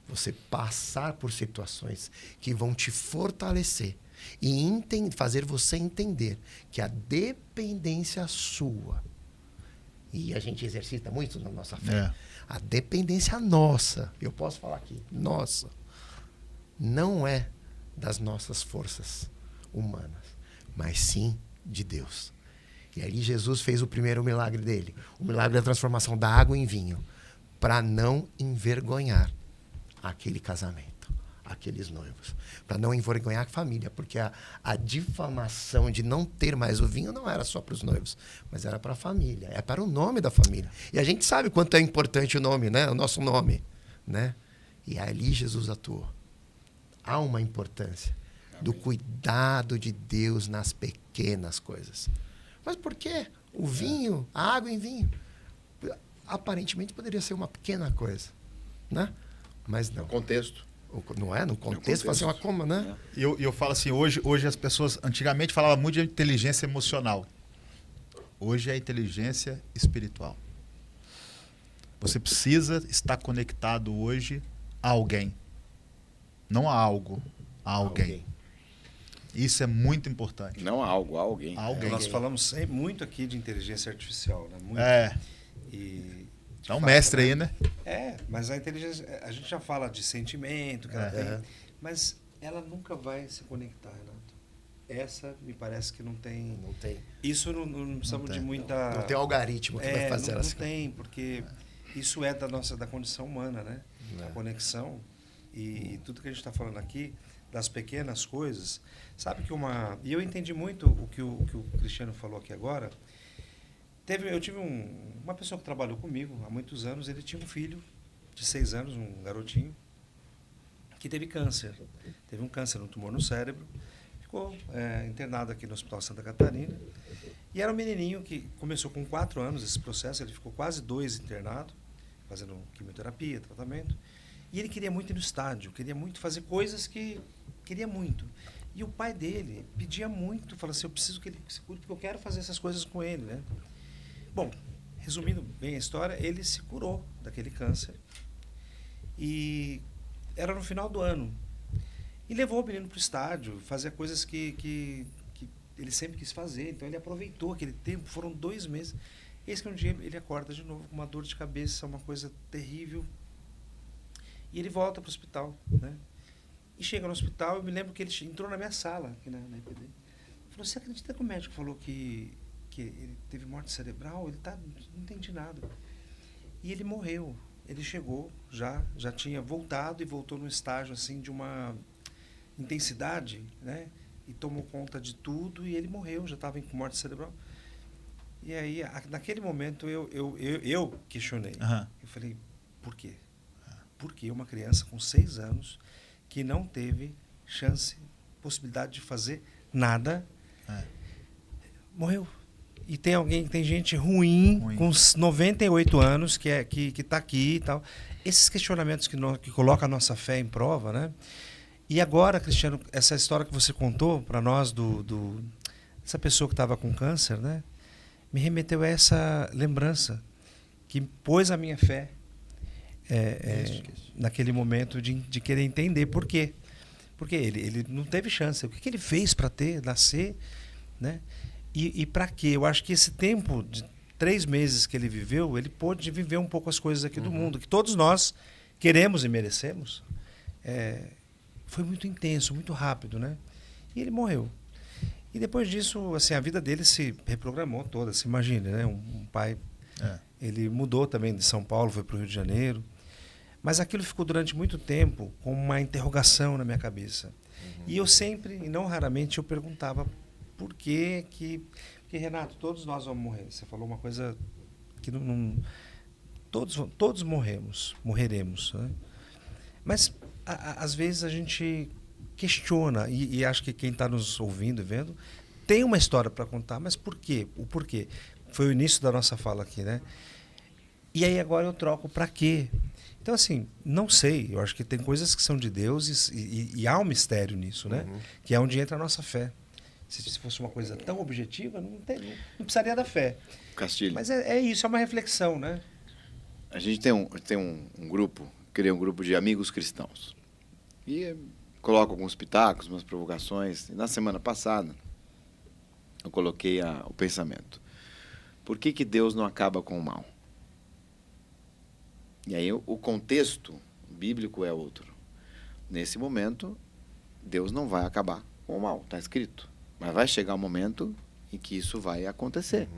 Você passar por situações que vão te fortalecer e fazer você entender que a dependência sua, e a gente exercita muito na nossa fé, a dependência nossa, eu posso falar aqui, nossa, não é das nossas forças humanas, mas sim de Deus. E aí Jesus fez o primeiro milagre dele, o milagre da transformação da água em vinho, para não envergonhar aquele casamento, aqueles noivos, para não envergonhar a família, porque a difamação de não ter mais o vinho não era só para os noivos, mas era para a família, é para o nome da família. E a gente sabe quanto é importante o nome, né? O nosso nome, né? E ali Jesus atuou. Há uma importância do cuidado de Deus nas pequenas coisas. Mas por quê? O vinho, a água em vinho, aparentemente poderia ser uma pequena coisa, né? Mas não. No contexto. Não é? No contexto, fazer uma coma, né? E eu falo assim, hoje as pessoas, antigamente falavam muito de inteligência emocional. Hoje é inteligência espiritual. Você precisa estar conectado hoje a alguém. Não a algo, a alguém. Isso é muito importante. Não a algo, a alguém. Nós falamos muito aqui de inteligência artificial, né? Muito. E é um mestre aí, né? Mas a inteligência, a gente já fala de sentimento que ela tem, mas ela nunca vai se conectar, Renato. Essa me parece que não tem. Não tem. Isso não precisamos de muita. Não tem algoritmo que vai fazer não tem, porque isso é da condição humana, né? A conexão e tudo que a gente está falando aqui, das pequenas coisas. Sabe que E eu entendi muito o que o Cristiano falou aqui agora. Eu tive uma pessoa que trabalhou comigo há muitos anos, ele tinha um filho de 6 anos, um garotinho, que teve câncer. Teve um câncer, um tumor no cérebro. Ficou internado aqui no Hospital Santa Catarina. E era um menininho que começou com 4 anos esse processo, ele ficou quase 2 internado, fazendo quimioterapia, tratamento. E ele queria muito ir no estádio, queria muito fazer coisas que queria muito. E o pai dele pedia muito, falava assim, eu preciso que ele se cure, porque eu quero fazer essas coisas com ele, né? Bom, resumindo bem a história, ele se curou daquele câncer. E era no final do ano. E levou o menino para o estádio, fazia coisas que ele sempre quis fazer. Então ele aproveitou aquele tempo, foram 2 meses. Eis que um dia ele acorda de novo com uma dor de cabeça, uma coisa terrível. E ele volta para o hospital, né? E chega no hospital, eu me lembro que ele entrou na minha sala, aqui na IPD. Falou, você acredita que o médico falou que ele teve morte cerebral? Ele não entendi nada. E ele morreu. Ele chegou, já tinha voltado e voltou num estágio assim de uma intensidade, né? E tomou conta de tudo e ele morreu, já estava com morte cerebral. E aí, naquele momento, eu questionei. Uhum. Eu falei, por quê? Por que uma criança com 6 anos que não teve chance, possibilidade de fazer nada, morreu? E tem gente ruim, com 98 anos, que está aqui e tal. Esses questionamentos que colocam a nossa fé em prova, né? E agora, Cristiano, essa história que você contou para nós essa pessoa que estava com câncer, né? Me remeteu a essa lembrança que pôs a minha fé naquele momento de querer entender por quê. Porque ele não teve chance. O que ele fez para nascer, né? E para quê? Eu acho que esse tempo de 3 meses que ele viveu, ele pôde viver um pouco as coisas aqui do mundo, que todos nós queremos e merecemos. Foi muito intenso, muito rápido, né? E ele morreu. E depois disso, assim, a vida dele se reprogramou toda. Se imagina, né? Um pai... Ele mudou também de São Paulo, foi para o Rio de Janeiro. Mas aquilo ficou durante muito tempo com uma interrogação na minha cabeça. E eu sempre, e não raramente, eu perguntava por que Porque, Renato, todos nós vamos morrer. Você falou uma coisa que todos morreremos, né? Mas, às vezes, a gente questiona, e acho que quem está nos ouvindo e vendo tem uma história para contar, mas por quê? O porquê? Foi o início da nossa fala aqui, né? E aí agora eu troco para quê? Então, assim, não sei. Eu acho que tem coisas que são de Deus e há um mistério nisso, né? Que é onde entra a nossa fé. Se fosse uma coisa tão objetiva, não precisaria da fé. Castilho. Mas é isso, é uma reflexão, né? A gente tem um grupo, criei um grupo de amigos cristãos. E coloco alguns pitacos, umas provocações. E na semana passada, eu coloquei o pensamento. Por que Deus não acaba com o mal? E aí o contexto bíblico é outro. Nesse momento, Deus não vai acabar com o mal, está escrito. Mas vai chegar um momento em que isso vai acontecer.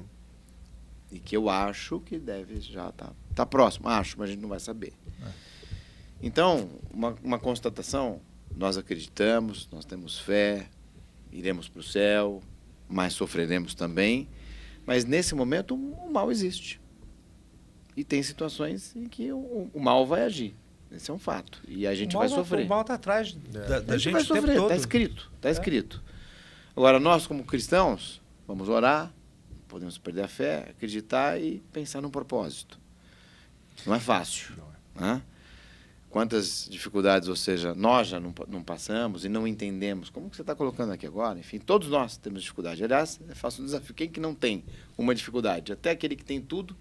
E que eu acho que deve já tá próximo. Acho, mas a gente não vai saber. Então, uma constatação, nós acreditamos, nós temos fé, iremos para o céu, mas sofreremos também. Mas nesse momento o mal existe. E tem situações em que o mal vai agir. Esse é um fato. E a gente vai sofrer. O mal está atrás da gente vai o tempo sofrer. todo. Está escrito. Agora, nós como cristãos, vamos orar, podemos perder a fé, acreditar e pensar num propósito. Não é fácil. Né? Quantas dificuldades, ou seja, nós já não passamos e não entendemos. Como que você está colocando aqui agora? Enfim, todos nós temos dificuldade. Aliás, é fácil um desafio. Quem que não tem uma dificuldade? Até aquele que tem tudo,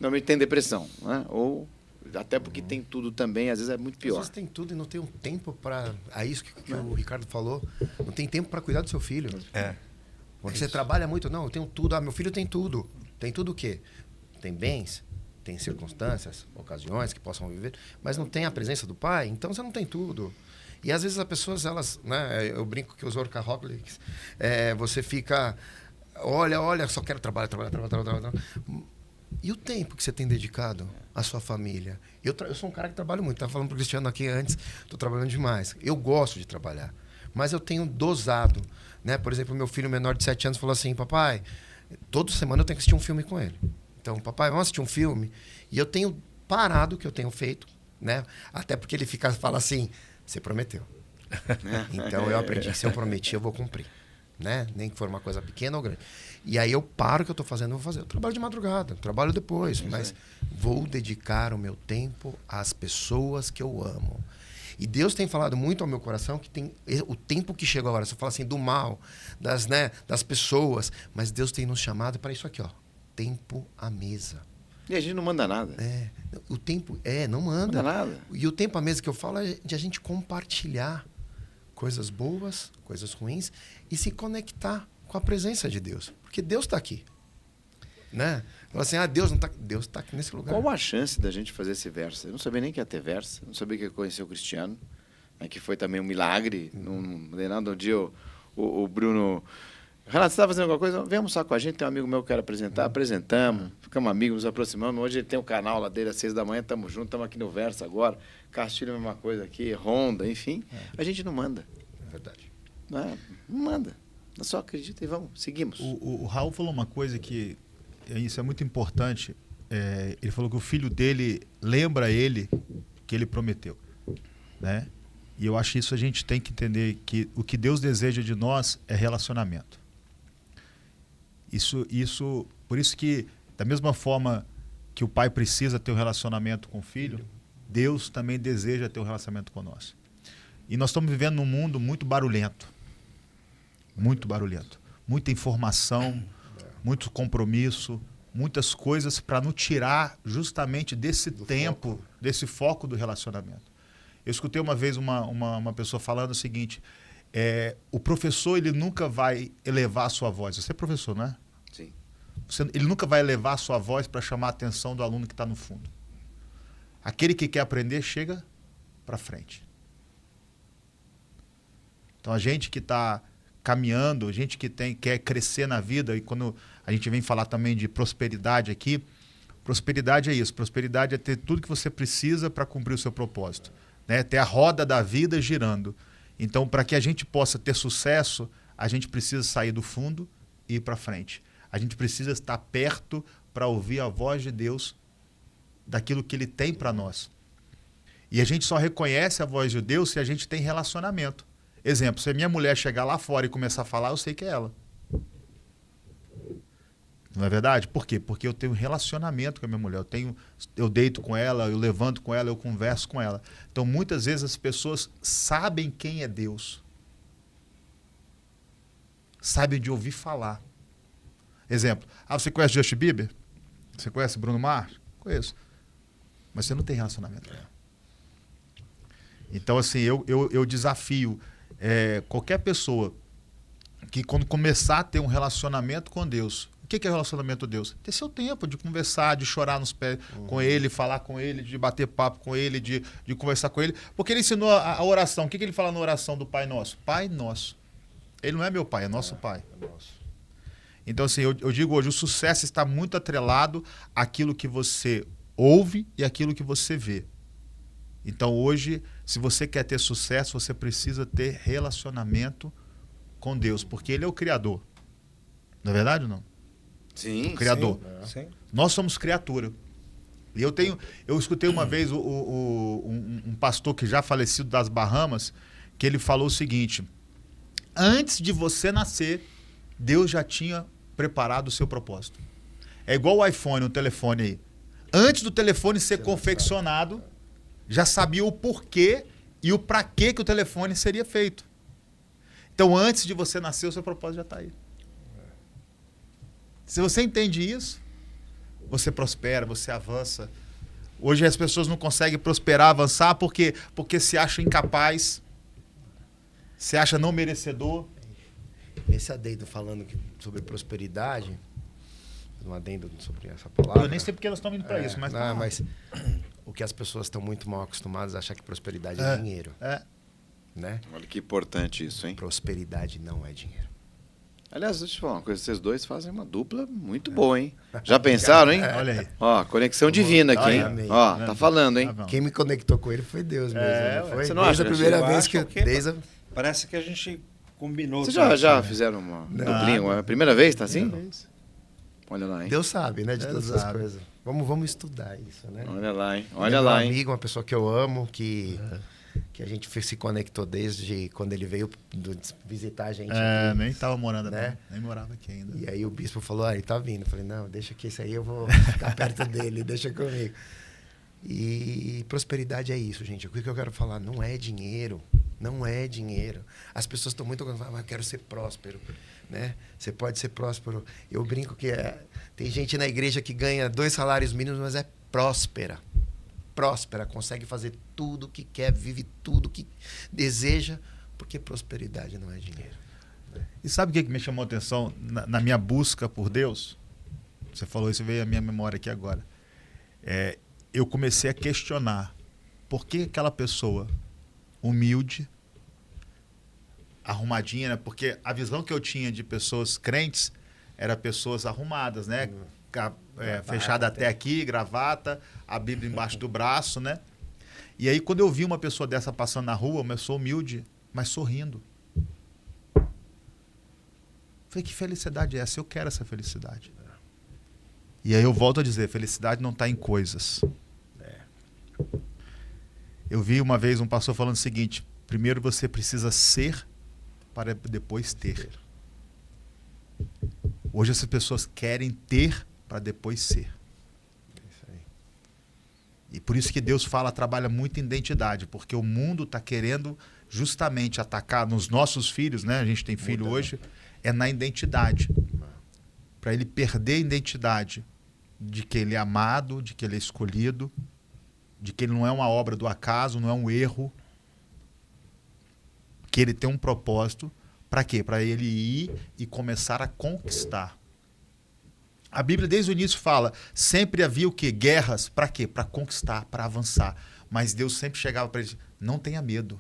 normalmente tem depressão. Né? Ou até porque tem tudo também, às vezes é muito pior. Às vezes tem tudo e não tem um tempo para... É isso que o Ricardo falou. Não tem tempo para cuidar do seu filho. Porque você trabalha muito. Não, eu tenho tudo. Meu filho tem tudo. Tem tudo o quê? Tem bens, tem circunstâncias, ocasiões que possam viver, mas não tem a presença do pai, então você não tem tudo. E às vezes as pessoas, elas... Né, eu brinco que os workaholics, você fica... Olha, só quero trabalhar. E o tempo que você tem dedicado à sua família? Eu sou um cara que trabalho muito. Estava falando para o Cristiano aqui antes, estou trabalhando demais. Eu gosto de trabalhar, mas eu tenho dosado. Né? Por exemplo, meu filho menor de 7 anos falou assim, papai, Toda semana eu tenho que assistir um filme com ele. Então, papai, vamos assistir um filme? E eu tenho parado o que eu tenho feito, né? Até porque ele fala assim, você prometeu. Então, eu aprendi que se eu prometi, eu vou cumprir. Né? Nem que for uma coisa pequena ou grande. E aí eu paro o que eu estou fazendo, eu vou fazer. Eu trabalho de madrugada, trabalho depois, mas vou dedicar o meu tempo às pessoas que eu amo. E Deus tem falado muito ao meu coração que tem o tempo que chegou agora. Você fala assim, do mal, das pessoas, mas Deus tem nos chamado para isso aqui, ó. Tempo à mesa. E a gente não manda nada. O tempo, não manda. Não manda nada. E o tempo à mesa que eu falo é de a gente compartilhar coisas boas, coisas ruins, e se conectar com a presença de Deus. Porque Deus está aqui. Né? Fala assim, Deus não está. Deus está aqui nesse lugar. Qual a chance da gente fazer esse verso? Eu não sabia nem que ia ter verso. Eu não sabia que ia conhecer o Cristiano. Né, que foi também um milagre. Não dei nada. Um dia o Bruno... Renato, você está fazendo alguma coisa? Vem almoçar com a gente. Tem um amigo meu que eu quero apresentar. Apresentamos. Ficamos amigos, nos aproximamos. Hoje ele tem um canal lá dele às 6 da manhã. Estamos juntos. Estamos aqui no Verso agora. Castilho, a mesma coisa aqui. Honda, enfim. A gente não manda. É verdade. Não manda. Só acredita e vamos. Seguimos. O Raul falou uma coisa que isso é muito importante. Ele falou que o filho dele lembra ele que ele prometeu. Né? E eu acho que isso a gente tem que entender, que o que Deus deseja de nós é relacionamento. Por isso que, da mesma forma que o pai precisa ter um relacionamento com o filho, Deus também deseja ter um relacionamento conosco. E nós estamos vivendo num mundo muito barulhento. Muito barulhento. Muita informação, muito compromisso, muitas coisas para nos tirar justamente desse tempo, desse foco do relacionamento. Eu escutei uma vez uma pessoa falando o seguinte, o professor ele nunca vai elevar a sua voz. Você é professor, não é? Sim. Ele nunca vai elevar a sua voz para chamar a atenção do aluno que está no fundo. Aquele que quer aprender chega para frente. Então a gente que está caminhando, a gente que quer crescer na vida, e quando a gente vem falar também de prosperidade aqui, prosperidade é isso, prosperidade é ter tudo que você precisa para cumprir o seu propósito, né? Ter a roda da vida girando. Então, para que a gente possa ter sucesso, a gente precisa sair do fundo e ir para frente. A gente precisa estar perto para ouvir a voz de Deus daquilo que Ele tem para nós. E a gente só reconhece a voz de Deus se a gente tem relacionamento. Exemplo, se a minha mulher chegar lá fora e começar a falar, eu sei que é ela. Não é verdade? Por quê? Porque eu tenho relacionamento com a minha mulher. Eu deito com ela, eu levanto com ela, eu converso com ela. Então, muitas vezes as pessoas sabem quem é Deus. Sabem de ouvir falar. Exemplo, você conhece Justin Bieber? Você conhece Bruno Mars? Conheço. Mas você não tem relacionamento. Então, assim, eu desafio qualquer pessoa que quando começar a ter um relacionamento com Deus, o que é relacionamento com Deus? Ter seu tempo de conversar, de chorar nos pés com Ele, falar com Ele, de bater papo com Ele, de conversar com Ele. Porque Ele ensinou a oração. O que Ele fala na oração do Pai Nosso? Pai Nosso. Ele não é meu Pai, é nosso Pai. É nosso. Então, assim, eu digo hoje, o sucesso está muito atrelado àquilo que você ouve e àquilo que você vê. Então, hoje, se você quer ter sucesso, você precisa ter relacionamento com Deus, porque Ele é o Criador. Não é verdade ou não? Sim. O Criador. Sim. Nós somos criatura. E eu escutei uma vez um pastor que já falecido das Bahamas, que ele falou o seguinte: antes de você nascer, Deus já tinha preparado o seu propósito. É igual o iPhone, o telefone aí. Antes do telefone ser confeccionado, já sabia o porquê e o para que o telefone seria feito. Então, antes de você nascer, o seu propósito já está aí. Se você entende isso, você prospera, você avança. Hoje as pessoas não conseguem prosperar, avançar, porque se acham incapaz, se acha não merecedor. Esse adendo falando sobre prosperidade, um adendo sobre essa palavra. Eu nem sei porque elas estão indo para isso, mas... Não, mas o que as pessoas estão muito mal acostumadas a achar que prosperidade é dinheiro. Né? Olha que importante isso, hein? Prosperidade não é dinheiro. Aliás, deixa eu te falar uma coisa. Vocês dois fazem uma dupla muito boa, hein? Já pensaram, hein? Olha aí. Ó, conexão divina aqui, hein? Amém. Ó, tá falando, hein? Tá bom. Quem me conectou com ele foi Deus mesmo. Não foi? Você não Desde acha? a primeira Eu vez acho que... que Desde a... Parece que a gente combinou. Vocês sabe? já fizeram uma duplinha? A primeira vez, tá assim? Olha lá, hein? Deus sabe, né, de Deus todas as sabe. coisas. Vamos estudar isso, né? Olha lá, hein? Ele Olha é lá, meu hein? amigo, uma pessoa que eu amo, que a gente se conectou desde quando ele veio visitar a gente aqui. Nem tava morando, Né? não. Nem morava aqui ainda. E aí o bispo falou, ele tá vindo. Eu falei, não, deixa que esse aí eu vou ficar perto dele, deixa comigo. E prosperidade é isso, gente. O que eu quero falar? Não é dinheiro. Não é dinheiro. As pessoas estão muito falando, mas eu quero ser próspero. Né? Você pode ser próspero. Eu brinco que tem gente na igreja que ganha 2 salários mínimos, mas é próspera. Próspera, consegue fazer tudo o que quer, vive tudo o que deseja, porque prosperidade não é dinheiro. E sabe o que me chamou a atenção na minha busca por Deus? Você falou isso, veio à minha memória aqui agora. Eu comecei a questionar por que aquela pessoa humilde, arrumadinha, né? Porque a visão que eu tinha de pessoas crentes era pessoas arrumadas, né? Fechada até aqui, gravata, a Bíblia embaixo do braço, né? E aí, quando eu vi uma pessoa dessa passando na rua, eu sou humilde, mas sorrindo. Falei, que felicidade é essa? Eu quero essa felicidade. E aí eu volto a dizer, felicidade não está em coisas. Eu vi uma vez um pastor falando o seguinte, primeiro você precisa ser para depois ter. Hoje essas pessoas querem ter para depois ser. E por isso que Deus trabalha muito em identidade, porque o mundo está querendo justamente atacar nos nossos filhos, né? A gente tem filho hoje, é na identidade. Para ele perder a identidade de que ele é amado, de que ele é escolhido, de que ele não é uma obra do acaso, não é um erro, que ele tem um propósito. Para quê? Para ele ir e começar a conquistar. A Bíblia desde o início fala, sempre havia o quê? Guerras. Para quê? Para conquistar, para avançar. Mas Deus sempre chegava para ele, não tenha medo.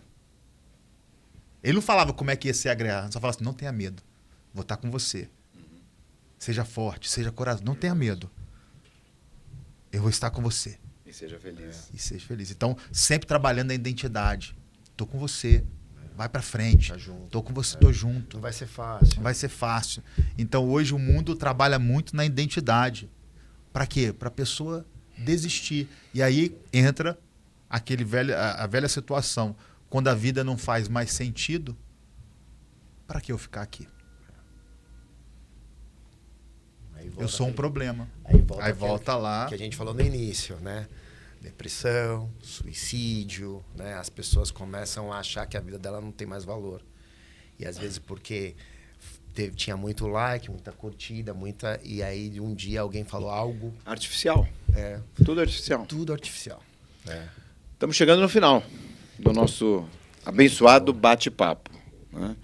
Ele não falava como é que ia ser a guerra, ele só falava assim, não tenha medo, vou estar com você. Seja forte, seja corajoso, não tenha medo. Eu vou estar com você. E seja feliz. E seja feliz. Então, sempre trabalhando a identidade. Estou com você. Vai para frente. Tá junto. Estou com você, estou junto. Não vai ser fácil. Não vai ser fácil. Então, hoje o mundo trabalha muito na identidade. Para quê? Para a pessoa desistir. E aí entra a velha situação. Quando a vida não faz mais sentido, para que eu ficar aqui? Eu sou um problema. Aí volta lá. Que a gente falou no início, né? Depressão, suicídio, né? As pessoas começam a achar que a vida dela não tem mais valor. E às vezes porque tinha muito like, muita curtida, e aí um dia alguém falou algo... Artificial. Tudo artificial. Tudo artificial. Estamos chegando no final do nosso abençoado bate-papo, né?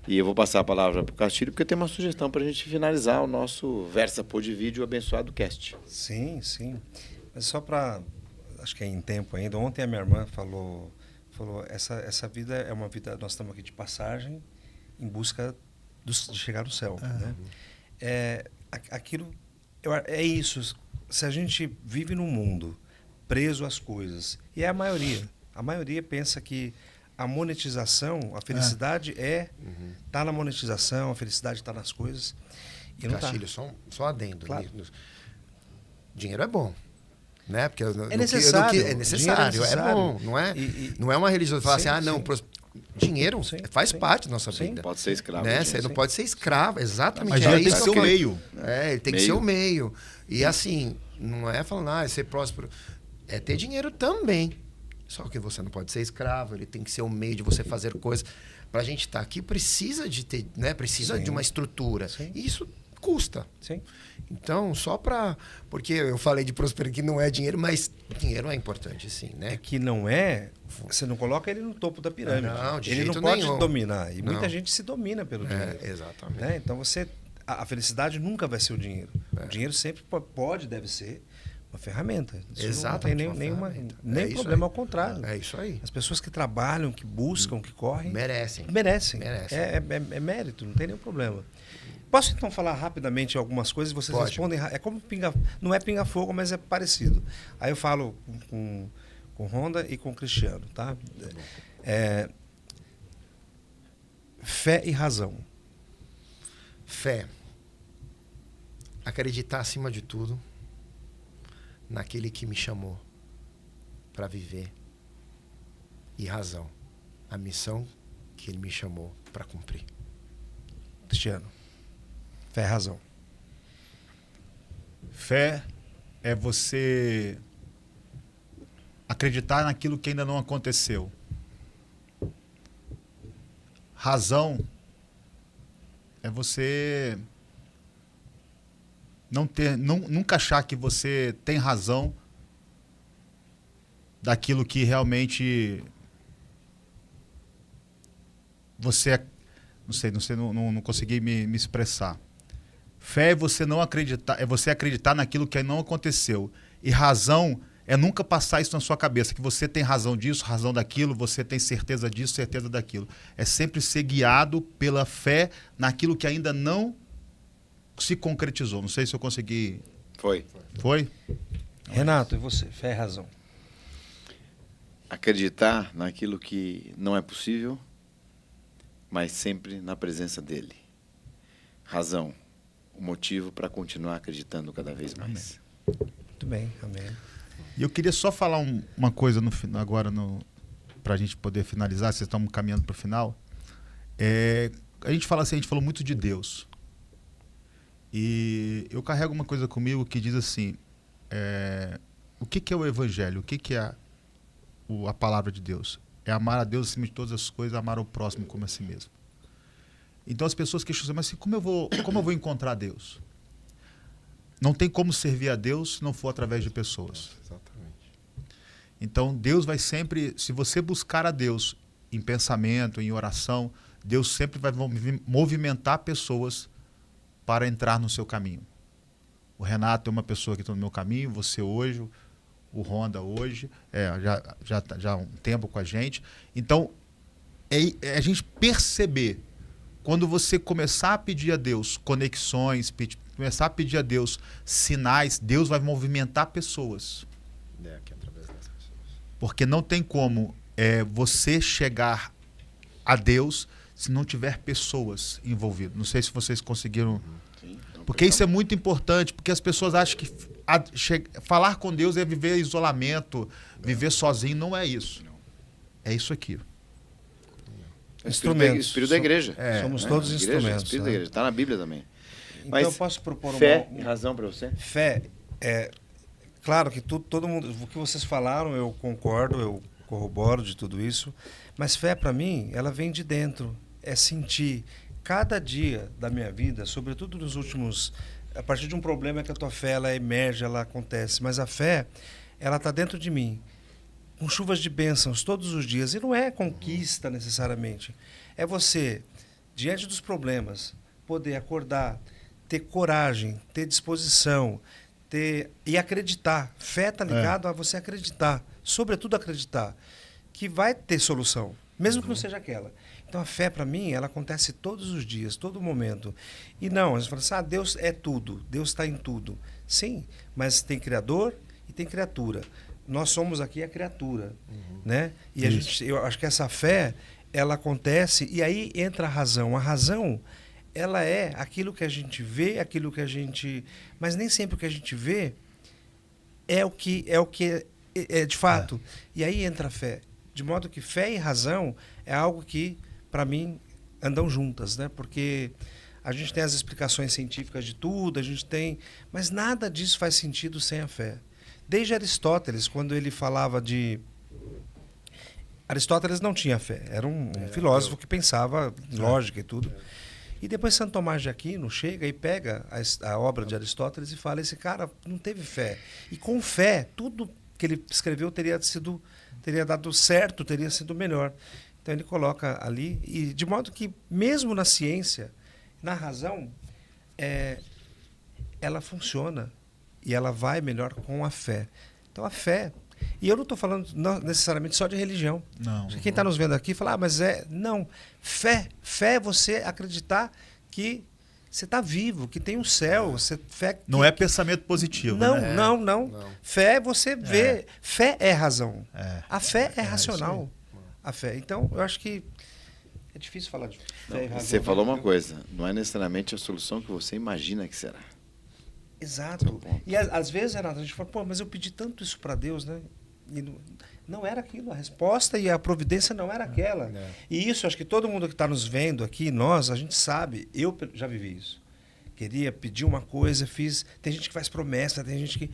E eu vou passar a palavra para o Castilho, porque tem uma sugestão para a gente finalizar o nosso Versa Pod Vídeo Abençoado Cast. Sim, sim. Mas só para... Acho que é em tempo ainda. Ontem a minha irmã falou essa vida é uma vida... Nós estamos aqui de passagem em busca de chegar no céu. Né? É isso. Se a gente vive num mundo preso às coisas, e é a maioria pensa que a monetização, a felicidade tá na monetização, a felicidade está nas coisas. E não Castilho, tá. só adendo. Claro. Dinheiro é bom. Né? Porque é necessário. É necessário, é bom. Não é, não é uma religião que fala assim, não, dinheiro faz parte da nossa vida. Pode ser escravo. Né? Você não pode ser escravo, exatamente. Mas é tem que isso ser o que eu- meio. Ele tem que ser o meio. E assim, não é falando, ser próspero. É ter dinheiro também. Só que você não pode ser escravo, ele tem que ser o meio de você fazer coisas. Pra gente estar aqui, precisa de ter, né? Precisa de uma estrutura. Sim. E isso custa. Sim. Então, porque eu falei de prosperidade que não é dinheiro, mas dinheiro é importante, sim, né? É que não é... Você não coloca ele no topo da pirâmide. Não, de ele jeito não pode nenhum. dominar. E Não. muita gente se domina pelo dinheiro. Exatamente. Né? Então, a felicidade nunca vai ser o dinheiro. O dinheiro sempre deve ser uma ferramenta. Isso Exatamente, não tem uma nem ferramenta. É isso problema, aí. ao contrário. É isso aí. As pessoas que trabalham, que buscam, que correm... Merecem. Merecem. Merecem. É mérito, não tem nenhum problema. Posso então falar rapidamente algumas coisas e vocês Pode. respondem? É como não é pinga-fogo, mas é parecido. Aí eu falo com Honda e com Cristiano, tá? Fé. acreditar acima de tudo naquele que me chamou para viver e razão, a missão que ele me chamou para cumprir. Cristiano, fé e razão. Fé é você acreditar naquilo que ainda não aconteceu. Razão é você nunca achar que você tem razão daquilo que realmente você não consegui me expressar. Fé é você não acreditar, é você acreditar naquilo que não aconteceu. E razão é nunca passar isso na sua cabeça, que você tem razão disso, razão daquilo, você tem certeza disso, certeza daquilo. É sempre ser guiado pela fé naquilo que ainda não se concretizou. Não sei se eu consegui... Foi. Foi? Renato, e você? Fé e razão. Acreditar naquilo que não é possível, mas sempre na presença dele. Razão, o motivo para continuar acreditando cada vez mais. Muito bem, amém. E eu queria só falar uma coisa agora para a gente poder finalizar, vocês estão caminhando para o final. A gente fala assim, a gente falou muito de Deus. E eu carrego uma coisa comigo que diz assim, o que é o Evangelho? O que é a palavra de Deus? É amar a Deus acima de todas as coisas, amar o próximo como a si mesmo. Então as pessoas questionam, mas assim, como eu vou encontrar Deus? Não tem como servir a Deus se não for através de pessoas. Exatamente. Então Deus vai sempre, se você buscar a Deus em pensamento, em oração, Deus sempre vai movimentar pessoas para entrar no seu caminho. O Renato é uma pessoa que está no meu caminho, você hoje, o Honda hoje, já há um tempo com a gente. Então, a gente perceber, quando você começar a pedir a Deus conexões, começar a pedir a Deus sinais, Deus vai movimentar pessoas. Aqui através das pessoas. Porque não tem como você chegar a Deus se não tiver pessoas envolvidas. Não sei se vocês conseguiram... Sim, porque isso é muito importante, porque as pessoas acham que falar com Deus é viver isolamento, viver sozinho. Não é isso. É isso aqui. Instrumentos. Espírito da igreja. Somos todos instrumentos. Espírito da igreja. Está na Bíblia também. Então Mas eu posso propor fé e razão para você? Fé claro que todo mundo, o que vocês falaram, eu concordo, eu corroboro de tudo isso, mas fé para mim, ela vem de dentro, é sentir cada dia da minha vida, sobretudo nos últimos, a partir de um problema que a tua fé ela emerge, ela acontece, mas a fé, ela está dentro de mim, com chuvas de bênçãos todos os dias, e não é conquista necessariamente, é você, diante dos problemas, poder acordar, ter coragem, ter disposição, e acreditar. Fé está ligado a você acreditar, sobretudo acreditar, que vai ter solução, mesmo que não seja aquela. Então a fé para mim, ela acontece todos os dias, todo momento. E não, a gente fala assim, Deus é tudo, Deus está em tudo. Sim, mas tem Criador e tem criatura. Nós somos aqui a criatura, né? E eu acho que essa fé, ela acontece, e aí entra a razão. A razão, ela é aquilo que a gente vê, aquilo que a gente... Mas nem sempre o que a gente vê é o que é de fato. E aí entra a fé. De modo que fé e razão é algo que, para mim, andam juntas, né? Porque a gente tem as explicações científicas de tudo, a gente tem... Mas nada disso faz sentido sem a fé. Desde Aristóteles, quando ele falava de... Aristóteles não tinha fé. Era um filósofo que pensava em lógica e tudo. E depois Santo Tomás de Aquino chega e pega a obra de Aristóteles e fala, esse cara não teve fé. E com fé, tudo que ele escreveu teria dado certo, teria sido melhor. Então ele coloca ali, e de modo que mesmo na ciência, na razão, ela funciona e ela vai melhor com a fé. Então a fé... E eu não estou falando necessariamente só de religião. Não. Quem está nos vendo aqui fala, mas não. Fé é você acreditar que você está vivo, que tem um céu. Não é pensamento positivo. Não, né? não. Fé é você ver. Fé é razão. A fé é racional. A fé. Então, eu acho que é difícil falar de fé e razão. Você falou uma coisa, não é necessariamente a solução que você imagina que será. Exato. E às vezes, Renato, a gente fala, pô, mas eu pedi tanto isso para Deus, né? E não era aquilo, a resposta e a providência não era aquela. E isso, acho que todo mundo que está nos vendo aqui, nós, a gente sabe, eu já vivi isso. Queria pedir uma coisa, fiz. Tem gente que faz promessa, tem gente que.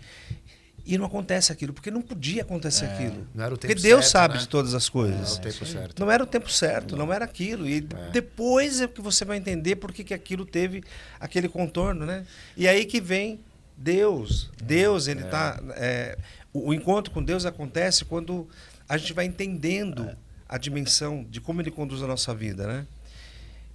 E não acontece aquilo, porque não podia acontecer aquilo. Não era o tempo porque Deus certo, sabe né? de todas as coisas. Não era o tempo certo. Não era o tempo certo, não era aquilo. E depois é que você vai entender por que aquilo teve aquele contorno, né? E aí que vem Deus. Deus, ele tá. O encontro com Deus acontece quando a gente vai entendendo a dimensão de como ele conduz a nossa vida, né?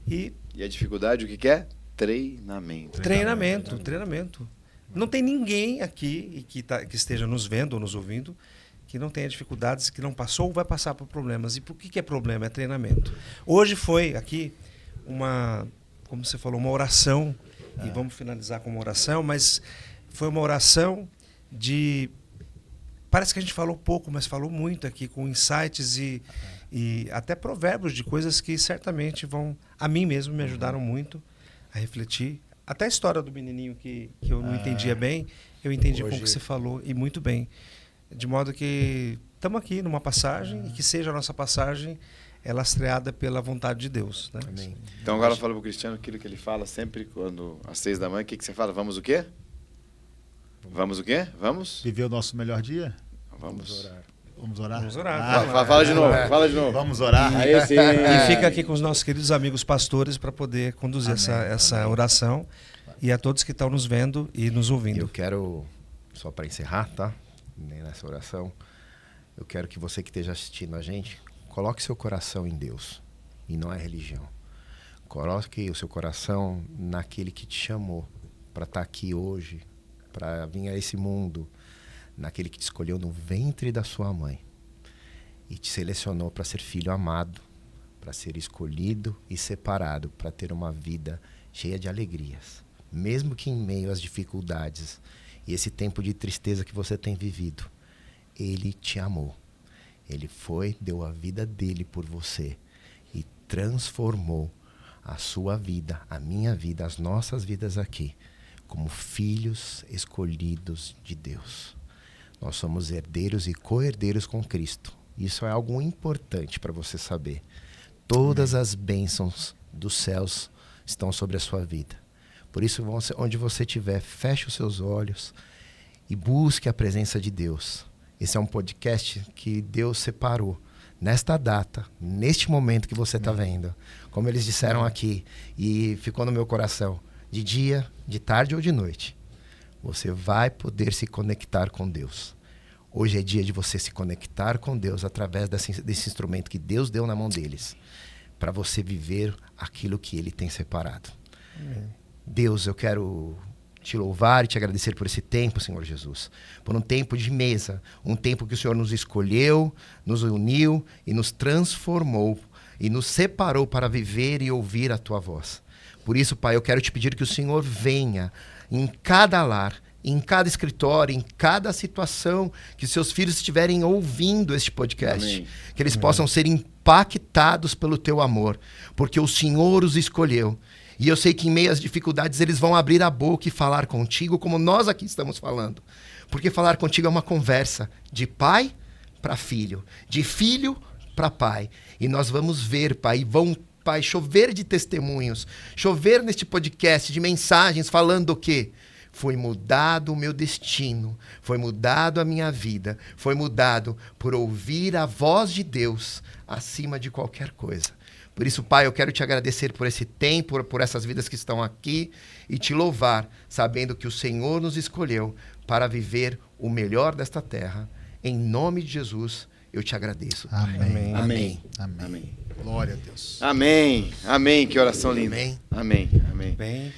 E a dificuldade, o que é? Treinamento. Treinamento. Não tem ninguém aqui que esteja nos vendo ou nos ouvindo que não tenha dificuldades, que não passou ou vai passar por problemas. E por que é problema? É treinamento. Hoje foi aqui como você falou, uma oração, e vamos finalizar com uma oração, mas foi uma oração parece que a gente falou pouco, mas falou muito aqui, com insights e até provérbios de coisas que certamente a mim mesmo me ajudaram muito a refletir. Até a história do menininho que eu não entendia bem, eu entendi com o que você falou, e muito bem. De modo que estamos aqui numa passagem, e que seja a nossa passagem lastreada pela vontade de Deus. Né? Amém. Então agora fala para o Cristiano aquilo que ele fala sempre quando às 6 da manhã. O que você fala? Vamos o quê? Vamos o quê? Vamos? Viver o nosso melhor dia? Vamos orar. Vamos orar? Vamos orar. Fala de novo, fala de novo. Vamos orar. Aí sim. E fica aqui com os nossos queridos amigos pastores para poder conduzir essa oração. E a todos que estão nos vendo e nos ouvindo. Eu quero, só para encerrar, tá? Nessa oração, eu quero que você que esteja assistindo a gente, coloque seu coração em Deus e não é religião. Coloque o seu coração naquele que te chamou para estar aqui hoje, para vir a esse mundo, naquele que te escolheu no ventre da sua mãe e te selecionou para ser filho amado, para ser escolhido e separado, para ter uma vida cheia de alegrias. Mesmo que em meio às dificuldades e esse tempo de tristeza que você tem vivido, Ele te amou. Ele deu a vida dele por você e transformou a sua vida, a minha vida, as nossas vidas aqui, como filhos escolhidos de Deus. Nós somos herdeiros e co-herdeiros com Cristo. Isso é algo importante para você saber. Todas as bênçãos dos céus estão sobre a sua vida. Por isso, onde você estiver, feche os seus olhos e busque a presença de Deus. Esse é um podcast que Deus separou nesta data, neste momento que você está vendo. Como eles disseram aqui, e ficou no meu coração, de dia, de tarde ou de noite, você vai poder se conectar com Deus. Hoje é dia de você se conectar com Deus através desse instrumento que Deus deu na mão deles, para você viver aquilo que Ele tem separado. Deus, eu quero te louvar e te agradecer por esse tempo, Senhor Jesus. Por um tempo de mesa, um tempo que o Senhor nos escolheu, nos uniu e nos transformou e nos separou para viver e ouvir a Tua voz. Por isso, Pai, eu quero te pedir que o Senhor venha em cada lar, em cada escritório, em cada situação que seus filhos estiverem ouvindo este podcast. Amém. Que eles possam ser impactados pelo Teu amor, porque o Senhor os escolheu. E eu sei que em meio às dificuldades eles vão abrir a boca e falar contigo, como nós aqui estamos falando. Porque falar contigo é uma conversa de pai para filho, de filho para pai. E nós vamos ver, Pai, Pai, chover de testemunhos, chover neste podcast de mensagens falando o quê? Foi mudado o meu destino, foi mudado a minha vida, foi mudado por ouvir a voz de Deus acima de qualquer coisa. Por isso, Pai, eu quero te agradecer por esse tempo, por essas vidas que estão aqui e te louvar, sabendo que o Senhor nos escolheu para viver o melhor desta terra. Em nome de Jesus, eu te agradeço. Amém. Amém. Amém. Amém. Glória a Deus. Amém. Amém. Que oração linda. Amém. Amém. Amém. Bem,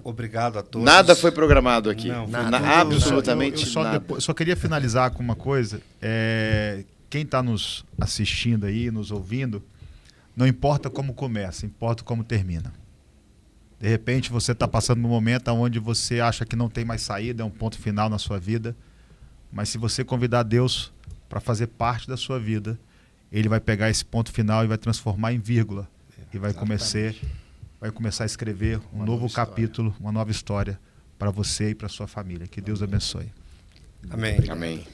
obrigado a todos. Nada foi programado aqui. Não, nada. Absolutamente eu nada. só queria finalizar com uma coisa. Quem está nos assistindo aí, nos ouvindo, não importa como começa, importa como termina. De repente você está passando num momento onde você acha que não tem mais saída, é um ponto final na sua vida. Mas se você convidar Deus para fazer parte da sua vida, Ele vai pegar esse ponto final e vai transformar em vírgula. E vai começar a escrever um novo capítulo, uma nova história para você e para sua família. Que Deus abençoe. Amém. Amém.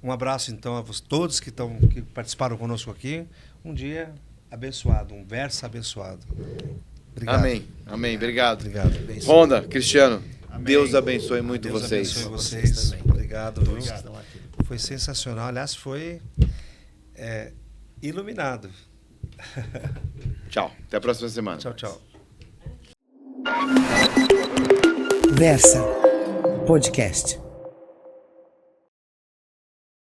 Um abraço, então, a todos que participaram conosco aqui. Um dia abençoado, um Versa abençoado. Obrigado. Amém. Amém. Obrigado. Obrigado. Honda, Cristiano, Amém. Deus abençoe muito Deus vocês. abençoe Vocês vocês. também. Obrigado. viu? Estão aqui. Foi sensacional. Aliás, foi iluminado. Tchau. Até a próxima semana. Tchau, tchau. Versa Podcast.